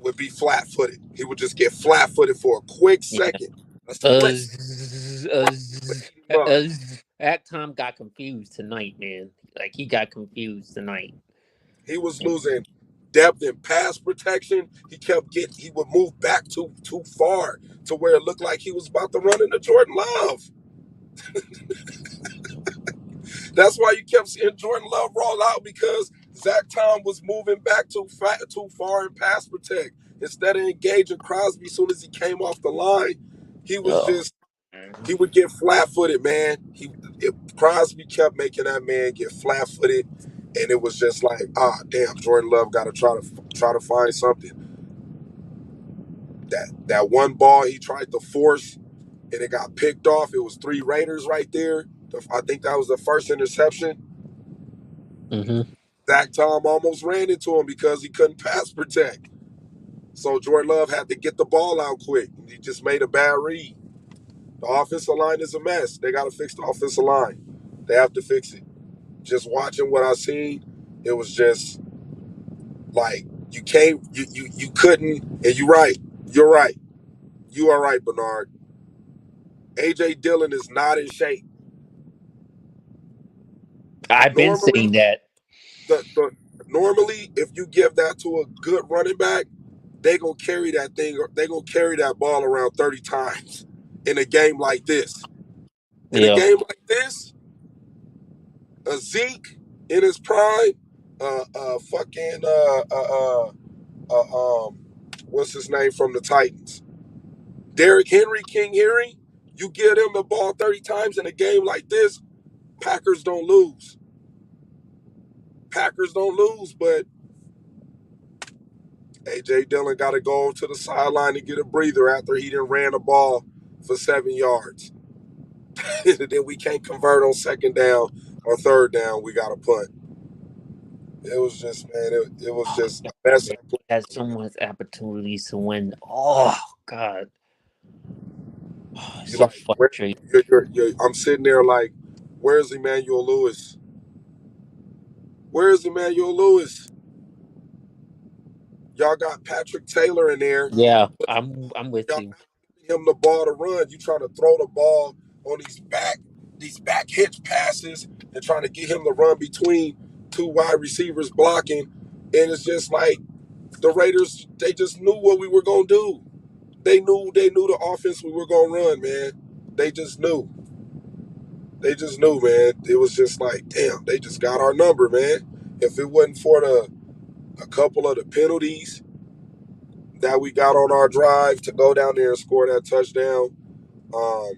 would be flat footed. He would just get flat footed for a quick Yeah. second, a split second, would eat him up. That Tom got confused tonight, man. Like he got confused tonight. He was losing depth in pass protection. He would move back too far to where it looked like he was about to run into Jordan Love. That's why you kept seeing Jordan Love roll out because Zach Tom was moving back too far in pass protect. Instead of engaging Crosby as soon as he came off the line, he was Oh. just he would get flat footed, man. Crosby kept making that man get flat footed, and it was just like, damn, Jordan Love got to try to find something. That one ball he tried to force and it got picked off. It was three Raiders right there. I think that was the first interception. Mm-hmm. Zach Tom almost ran into him because he couldn't pass protect. So Jordan Love had to get the ball out quick. He just made a bad read. The offensive line is a mess. They got to fix the offensive line. They have to fix it. Just watching what I seen, it was just like you couldn't. And you're right. You're right. You are right, Bernard. AJ Dillon is not in shape. I've been Normally, saying that. the normally if you give that to a good running back, they gonna carry that thing. They gonna carry that ball around 30 times in a game like this. In a Yeah, game like this, a Zeke in his prime, fucking what's his name from the Titans, Derrick Henry, King Henry. You give him the ball 30 times in a game like this, Packers don't lose. Packers don't lose, but A.J. Dillon got to go to the sideline to get a breather after he done ran the ball for 7 yards. Then we can't convert on second down or third down. We got to punt. It was just, man, it was oh, just God, a mess man. of play Has so calling, man. much opportunities to win. Oh God, oh, You so like, where, frustrating. I'm sitting there like, where's Emmanuel Lewis? Where's Emmanuel Lewis? Y'all got Patrick Taylor in there, Yeah, but I'm with y'all you. not giving him the ball to run. You trying to throw the ball on these back hitch passes and trying to get him to run between two wide receivers blocking. And it's just like the Raiders, they just knew what we were gonna do. They knew the offense we were gonna run, man. They just knew. They just knew, man. It was just like, damn, they just got our number, man. If it wasn't for a couple of the penalties that we got on our drive to go down there and score that touchdown, um,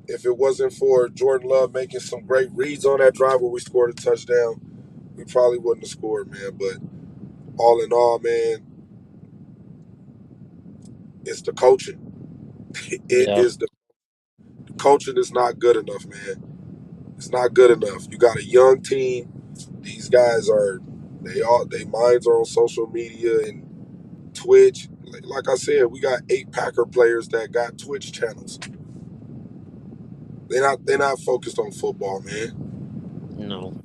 if it wasn't for Jordan Love making some great reads on that drive where we scored a touchdown, we probably wouldn't have scored, man. But all in all, man, it's the coaching. It Yeah, is the coaching is not good enough, man. It's not good enough. You got a young team. These guys are they minds are on social media and Twitch. Like I said, we got 8 Packer players that got Twitch channels. They're not focused on football, man. no.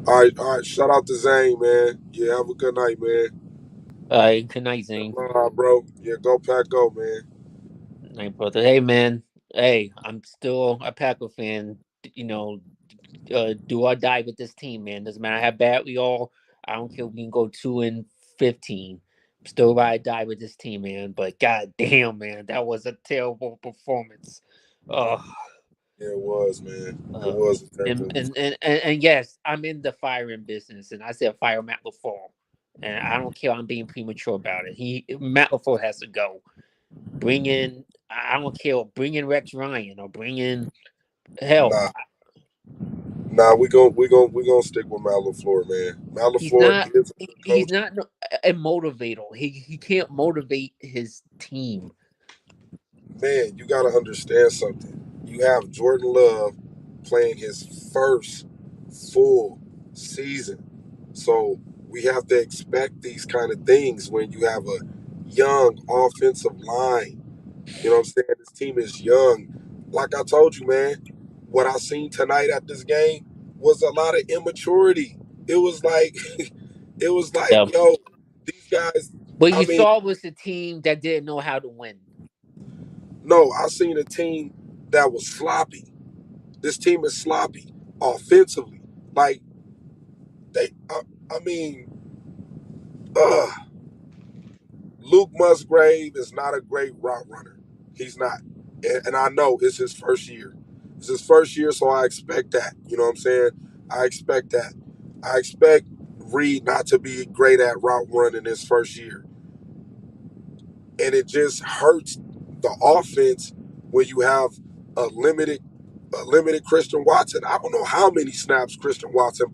All right. Shout out to Zane, man. Yeah, have a good night, man. Good night, Zane. Bro. Yeah, go Pack, go, man. Night, brother. Hey, man. Hey, I'm still a Packer fan. You know, do or die with this team, man. Doesn't matter how bad we all. I don't care if we can go 2-15. Still ride die with this team, man. But god damn, man, that was a terrible performance. Uh, Yeah, it was, man. It uh was a and, terrible. and and and yes, I'm in the firing business, and I said fire Matt LaFleur, and I don't care. I'm being premature about it. Matt LaFleur has to go. Bring in. I don't care. Bring in Rex Ryan or bring in hell. Nah, nah. We gonna stick with Matt LaFleur, man. Matt He's LaFleur not. is a good He's coach. not a motivator. He can't motivate his team. Man, you gotta understand something. You have Jordan Love playing his first full season, so we have to expect these kind of things when you have a young offensive line. You know what I'm saying? This team is young. Like I told you, man, what I seen tonight at this game was a lot of immaturity. It was like, it was like, Yeah. yo, these guys. What I you mean, saw was the team that didn't know how to win. no, I seen a team that was sloppy. This team is sloppy offensively. Like they, I mean, uh, Luke Musgrave is not a great route runner. He's not. And I know it's his first year. It's his first year, so I expect that. You know what I'm saying? I expect that. I expect Reed not to be great at route running his first year. And it just hurts the offense when you have a limited Christian Watson. I don't know how many snaps Christian Watson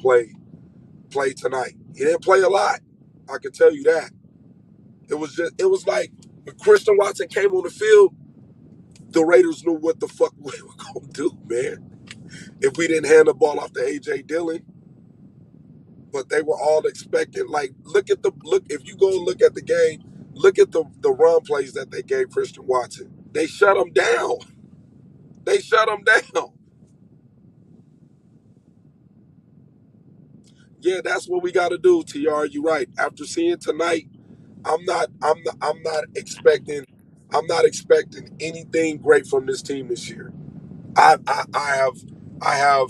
played tonight. He didn't play a lot. I can tell you that. It was like when Christian Watson came on the field, the Raiders knew what the fuck we were gonna do, man. If we didn't hand the ball off to AJ Dillon, but they were all expecting, like, look if you go look at the game, look at the run plays that they gave Christian Watson. They shut him down. They shut him down. Yeah, that's what we got to do, TR. You right. After seeing tonight, I'm not expecting anything great from this team this year. I have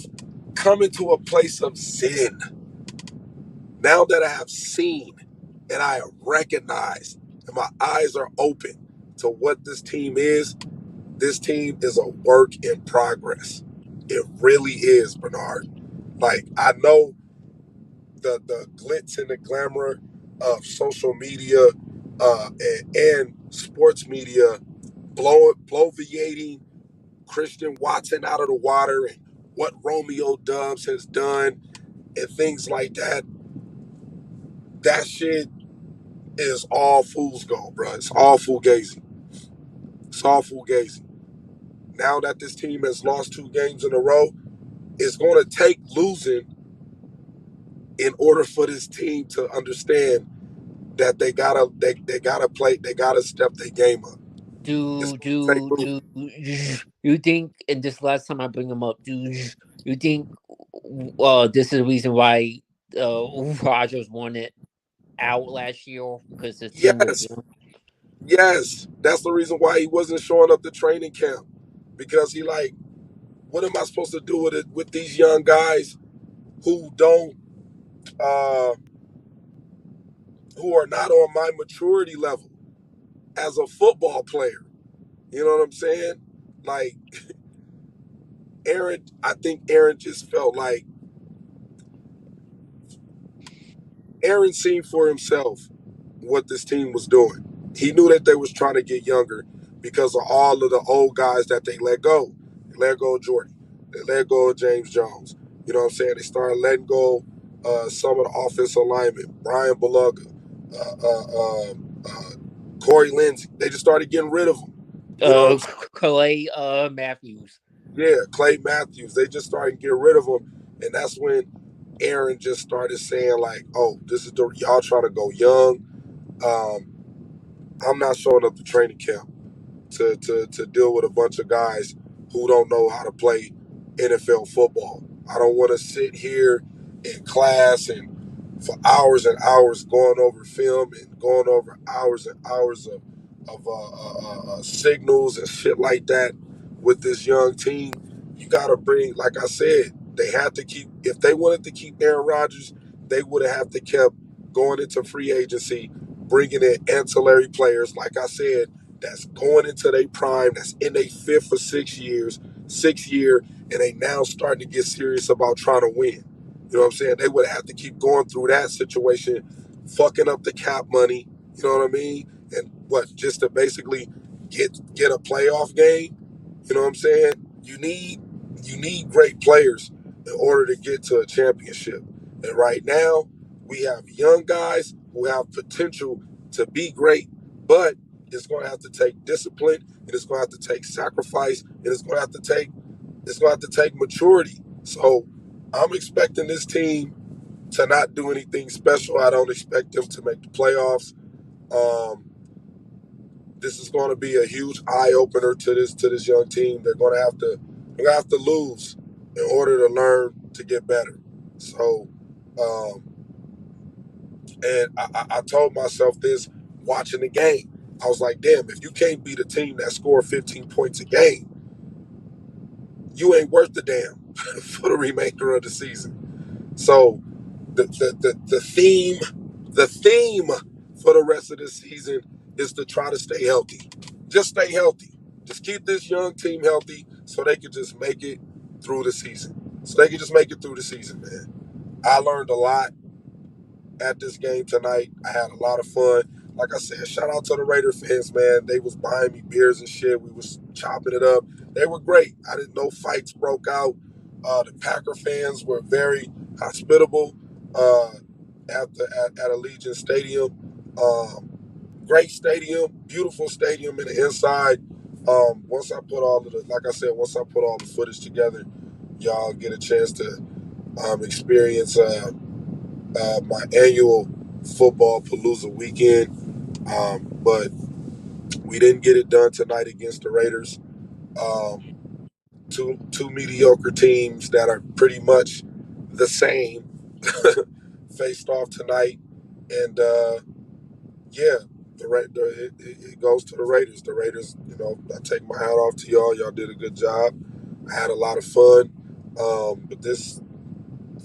coming to a place of zen. Now that I have seen and I have recognized and my eyes are open to what this team is a work in progress. It really is, Bernard. Like, I know the glitz and the glamour of social media and sports media bloviating Christian Watson out of the water and what Romeo Dubs has done and things like that. That shit is all fool's gold, bro. It's all fugazi. It's all fugazi. Now that this team has lost 2 games in a row, it's going to take losing in order for this team to understand that they gotta play, they gotta step their game up. It's Do going to take do losing. do you think? And this last time I bring him up, do you think? This is the reason why Rogers won it out last year because the team was Yes, yes, that's the reason why he wasn't showing up to training camp, because he like, what am I supposed to do with it with these young guys who don't uh who are not on my maturity level as a football player? You know what I'm saying? Like, I think Aaron just felt like Aaron seen for himself what this team was doing. He knew that they was trying to get younger because of all of the old guys that they let go. They let go of Jordan. They let go of James Jones. You know what I'm saying? They started letting go some of the offensive linemen. Brian Bulaga, uh, uh, Corey Lindsey. They just started getting rid of them. You know what I'm saying? Clay Matthews. Yeah, Clay Matthews. They just started getting rid of him. And that's when Aaron just started saying, like, oh, this is y'all trying to go young. Um, I'm not showing up to training camp to deal with a bunch of guys who don't know how to play NFL football. I don't want to sit here in class and for hours and hours going over film and going over hours and hours of signals and shit like that with this young team. You got to bring, like I said, they had to keep. If they wanted to keep Aaron Rodgers, they would have to kept going into free agency, bringing in ancillary players. Like I said, that's going into their prime, that's in their sixth year, and they now starting to get serious about trying to win. You know what I'm saying? They would have to keep going through that situation, fucking up the cap money. You know what I mean? And what, just to basically get a playoff game? You know what I'm saying? You need great players in order to get to a championship. And right now, we have young guys who have potential to be great, but it's going to have to take discipline, and it's going to have to take sacrifice, and it's going to have to take maturity. So I'm expecting this team to not do anything special. I don't expect them to make the playoffs. Um, this is going to be a huge eye opener to this young team. They're going to have to lose in order to learn to get better. So, um, and I told myself this watching the game. I was like, damn, if you can't beat a team that scored 15 points a game, you ain't worth the damn for the remainder of the season. So the theme for the rest of this season is to try to stay healthy. Just stay healthy. Just keep this young team healthy so they can just make it through the season. So they can just make it through the season, man. I learned a lot at this game tonight. I had a lot of fun. Like I said, shout out to the Raider fans, man. They was buying me beers and shit. We was chopping it up. They were great. I didn't know fights broke out. The Packer fans were very hospitable uh, at Allegiant Stadium. Um, Great stadium, beautiful stadium in the inside. Once I put all of the, like I said, once I put all the footage together, y'all get a chance to experience my annual football palooza weekend. But we didn't get it done tonight against the Raiders. Um, two mediocre teams that are pretty much the same faced off tonight, and yeah, it goes to the Raiders. The Raiders, I take my hat off to y'all. Y'all did a good job. I had a lot of fun. But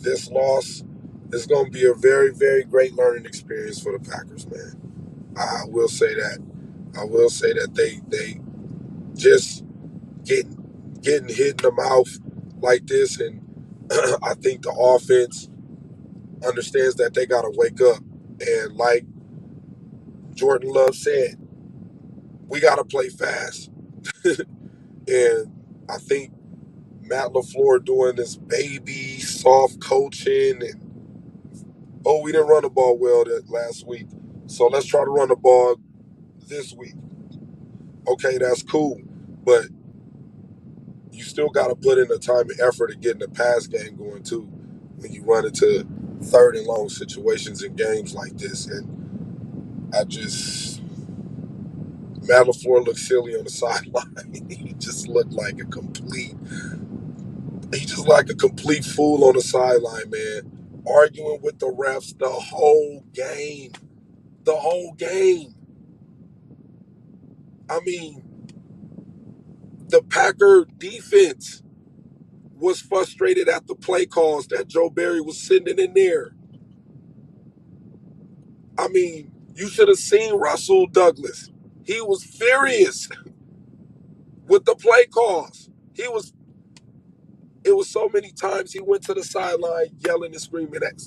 this loss is going to be a very, very great learning experience for the Packers, man. I will say that. I will say that they just getting hit in the mouth like this, and I think the offense understands that they got to wake up. And like Jordan Love said, we got to play fast. And I think Matt LaFleur doing this baby soft coaching, and we didn't run the ball well that last week, so let's try to run the ball this week. Okay, that's cool, but you still got to put in the time and effort to getting the pass game going too when you run into third and long situations in games like this. And Matt LaFleur looked silly on the sideline. He just like a complete fool on the sideline, man. Arguing with the refs the whole game. The whole game. I mean, the Packer defense was frustrated at the play calls that Joe Barry was sending in there. I mean, you should have seen Russell Douglas. He was furious with the play calls. It was so many times he went to the sideline yelling and screaming at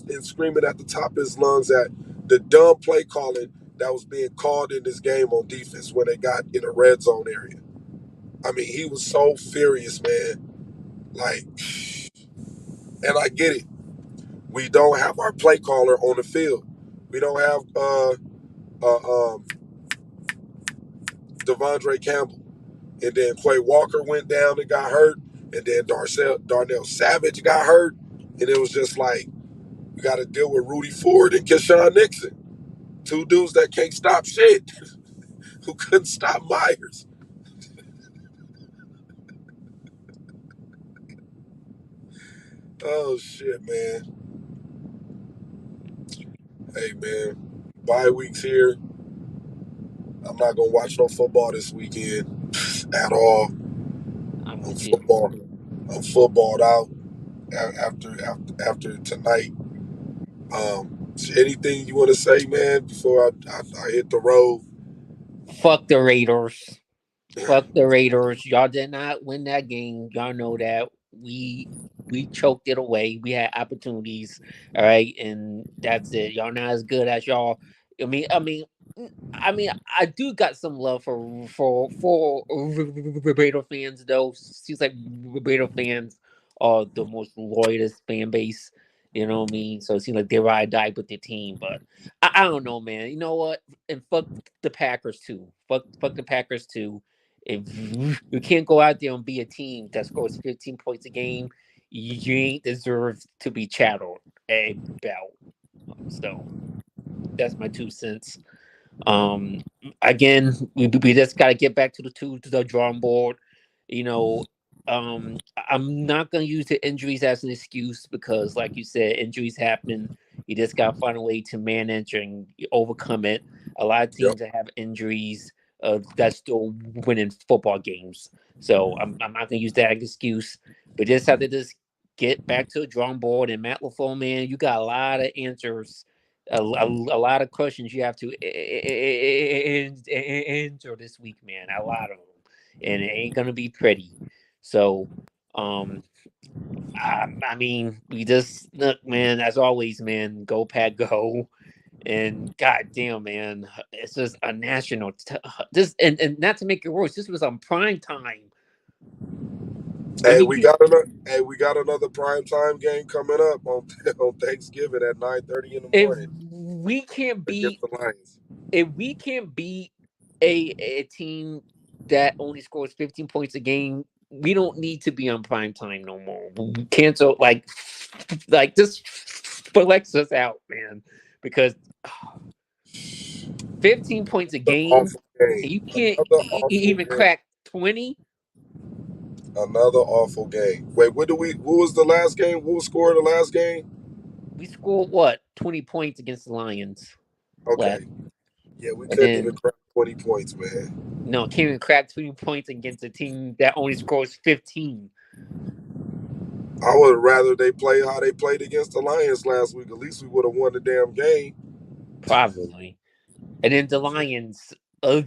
the top of his lungs at the dumb play calling that was being called in this game on defense when they got in a red zone area. I mean, he was so furious, man. Like, and I get it. We don't have our play caller on the field. We don't have Devondre Campbell. And then Quay Walker went down and got hurt. And then Darnell Savage got hurt. And it was just like, we got to deal with Rudy Ford and Keshawn Nixon. Two dudes that can't stop shit. Who couldn't stop Myers. Oh, shit, man. Hey, man. Bye week's here. I'm not going to watch no football this weekend at all. I'm footballed out after tonight. Anything you want to say, man, before I hit the road? Fuck the Raiders. Fuck the Raiders. Y'all did not win that game. Y'all know that. We choked it away. We had opportunities. All right, and that's it. Y'all not as good as y'all. I do got some love for Raider fans though. Seems like Raider fans are the most loyalist fan base. You know what I mean? So it seems like they ride or die with their team. But I don't know, man. You know what? And fuck the Packers too. Fuck the Packers too. If you can't go out there and be a team that scores 15 points a game, you ain't deserve to be chatted about. So that's my 2 cents. Again, we just got to get back to the drawing board. You know, I'm not gonna use the injuries as an excuse because, like you said, injuries happen. You just got to find a way to manage and overcome it. A lot of teams that have injuries that's still winning football games. So I'm not gonna use that as an excuse, but just have to just get back to the drawing board. And Matt LaFleur, man, you got a lot of answers a lot of questions you have to answer this week, man. A lot of them, and it ain't gonna be pretty. So, I mean, we just look, man. As always, man. Go Pack, go! And goddamn, man, it's just a national. This and not to make it worse, this was on prime time. We got another prime time game coming up on Thanksgiving at 9:30 in the morning. We can't beat the Lions. If we can't beat a team that only scores 15 points a game, we don't need to be on prime time no more. Cancel like just flex us out, man, because 15 points a game, you can't even crack 20. Another awful game. Wait, what was the last game? What was scored the last game? We scored what? 20 points against the Lions. Okay. Yeah, we couldn't even crack 20 points, man. No, can't even crack 20 points against a team that only scores 15. I would rather they play how they played against the Lions last week. At least we would have won the damn game. Probably. And then the Lions are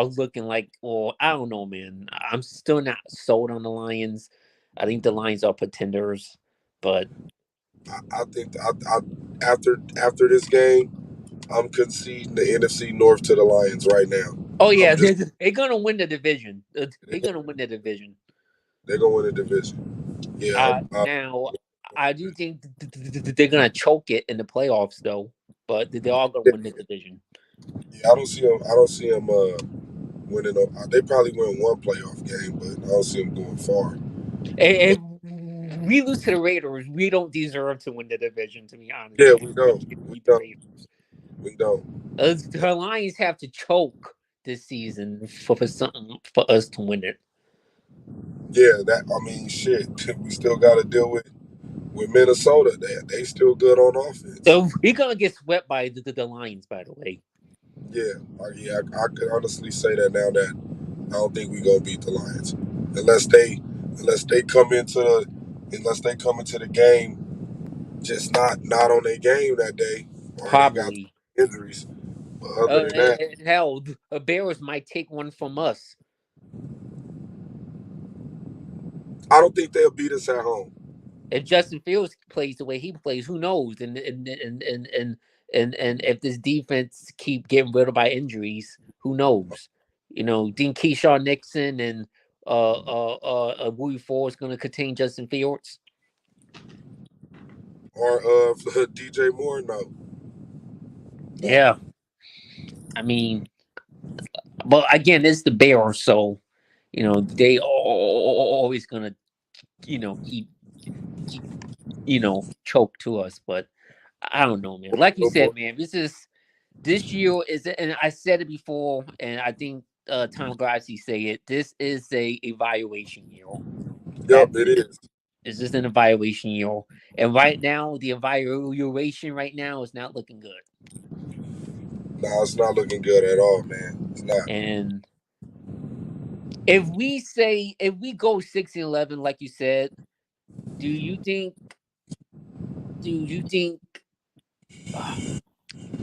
looking like, well, I don't know, man. I'm still not sold on the Lions. I think the Lions are pretenders, but I think after this game, I'm conceding the NFC North to the Lions right now. oh yeah, I'm just they're gonna win the division. They're gonna win the division. they're gonna win the division. Yeah, Now I do think they're gonna choke it in the playoffs, though. But they're all gonna win the division. yeah. I don't see them. I don't see them winning. They probably win one playoff game, but I don't see them going far. And we lose to the Raiders, we don't deserve to win the division. To be honest, Yeah, we we deserve don't. to We beat the don't. Raiders. We don't. The Lions have to choke this season for something for us to win it. Yeah, that. I mean, shit. We still got to deal with Minnesota. They still good on offense. So we're gonna get swept by the Lions. By the way, Yeah, I could honestly say that now that I don't think we gonna beat the Lions unless they come into the game just not on their game that day, or they got probably. injuries. But other than that, Hell, the Bears might take one from us. I don't think they'll beat us at home. If Justin Fields plays the way he plays, who knows? And if this defense keep getting riddled by injuries, who knows? Think Keyshawn Nixon and Willie Ford is going to contain Justin Fields? Or DJ Moore, no. Yeah, I mean, but again, it's the Bears, so they always going to keep choke to us, but I don't know, man. Like you said, man, this year is, and I said it before, and I think Tom Grassi say it. This is a evaluation year. Yep, it is. It's just an evaluation year, and right now the evaluation right now is not looking good. No, it's not looking good at all, man. It's not. And if we go 6-11, like you said, do you think?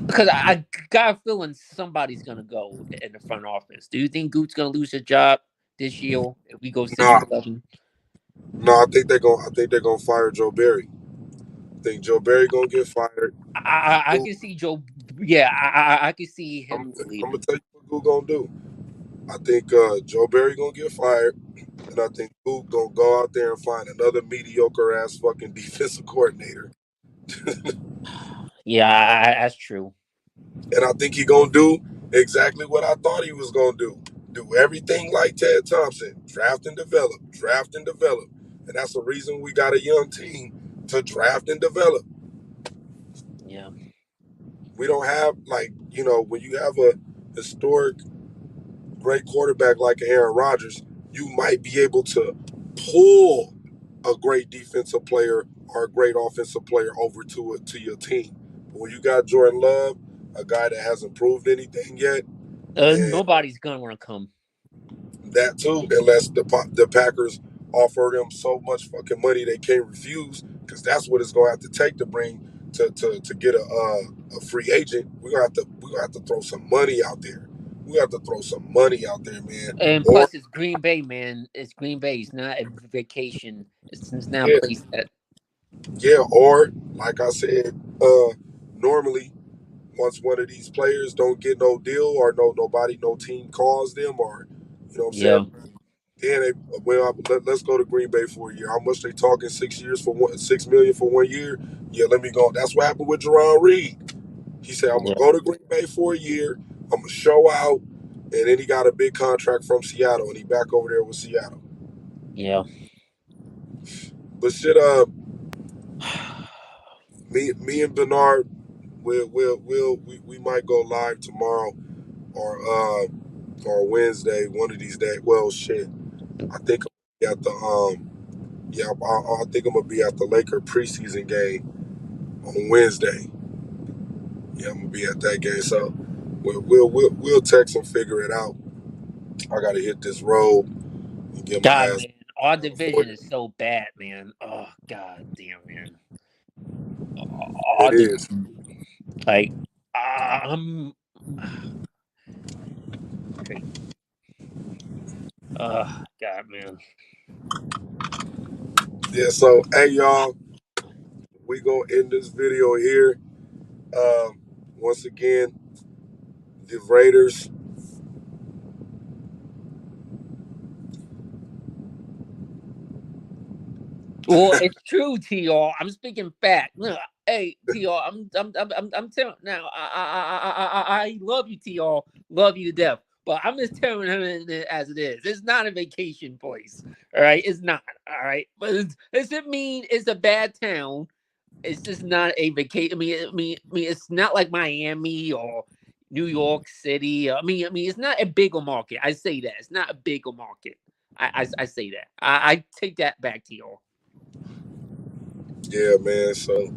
Because I got a feeling somebody's gonna go in the front office. Do you think Goot's gonna lose his job this year if we go 6-11? No, I think they're gonna fire Joe Barry. I think Joe Barry gonna get fired. I can see Joe. Yeah, I can see him I'm gonna leaving. tell you what Goot gonna do. I think Joe Barry gonna get fired, and I think Goot gonna go out there and find another mediocre ass fucking defensive coordinator. Yeah, that's true. And I think he gonna do exactly what I thought he was gonna do. Do everything like Ted Thompson. Draft and develop. Draft and develop. And that's the reason we got a young team to draft and develop. Yeah. We don't have when you have a historic great quarterback like Aaron Rodgers, you might be able to pull a great defensive player or a great offensive player over to your team. But when you got Jordan Love, a guy that hasn't proved anything yet, and Nobody's gonna want to come. that too, unless the Packers offer them so much fucking money they can't refuse, because that's what it's gonna have to take to bring to get a free agent. We're gonna have to throw some money out there. We have to throw some money out there, man. And Or plus, it's Green Bay, man. It's Green Bay. It's not a vacation. It's not yeah, a place that. yeah, or like I said, normally once one of these players don't get no deal or no team calls them, or you know what I'm Yeah. saying, then let's go to Green Bay for a year. How much they talking? 6 years for $6 million for 1 year? Yeah, let me go. That's what happened with Jerron Reed. He said, I'm gonna Yeah. go to Green Bay for a year. I'm gonna show out, and then he got a big contract from Seattle, and he back over there with Seattle. Yeah. But shit, me and Bernard, we might go live tomorrow or Wednesday, one of these days. Well, shit, I think I'll be at the yeah, I think I'm gonna be at the Laker preseason game on Wednesday. Yeah, I'm gonna be at that game, so we'll text and figure it out. I gotta hit this road and get my God, ass. man. our division is so bad, man. Oh god damn, man. Our It is. like I'm okay. God, man. Yeah, so hey y'all, we gonna end this video here. Once again, the Raiders. Well, it's true, Tr. I'm speaking fact. Look, hey, Tr. I'm telling now. I love you, Tr. Love you to death. But I'm just telling him as it is. It's not a vacation place. All right, it's not. All right, but does it mean it's a bad town? It's just not a vacation. I mean, it's not like Miami or New York City. I mean, it's not a bigger market. I say that it's not a bigger market. I say that. I take that back, Tr. Yeah, man. So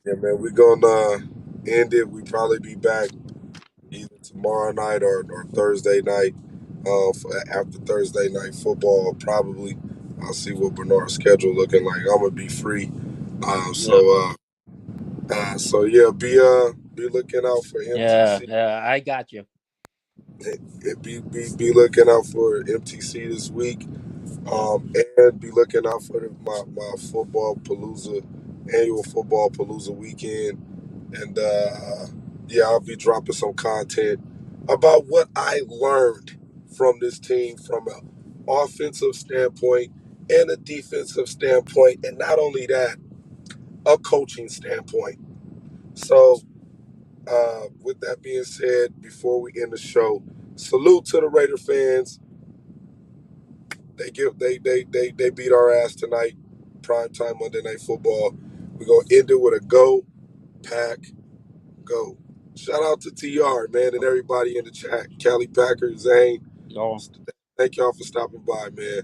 yeah, man, we're gonna end it. We probably be back either tomorrow night or Thursday night. After Thursday night football, probably. I'll see what Bernard's schedule looking like. I'm gonna be free. Yeah. So yeah, be looking out for Yeah, MTC. I got you. Be looking out for MTC this week. Yeah, And be looking out for my football palooza, annual football palooza weekend. And yeah, I'll be dropping some content about what I learned from this team from an offensive standpoint and a defensive standpoint, and not only that, a coaching standpoint. So, with that being said, before we end the show, salute to the Raider fans. They beat our ass tonight. Prime time Monday Night Football. We're gonna end it with a go, pack, go. Shout out to TR, man, and everybody in the chat. Cali Packer, Zane. y'all. Thank y'all for stopping by, man.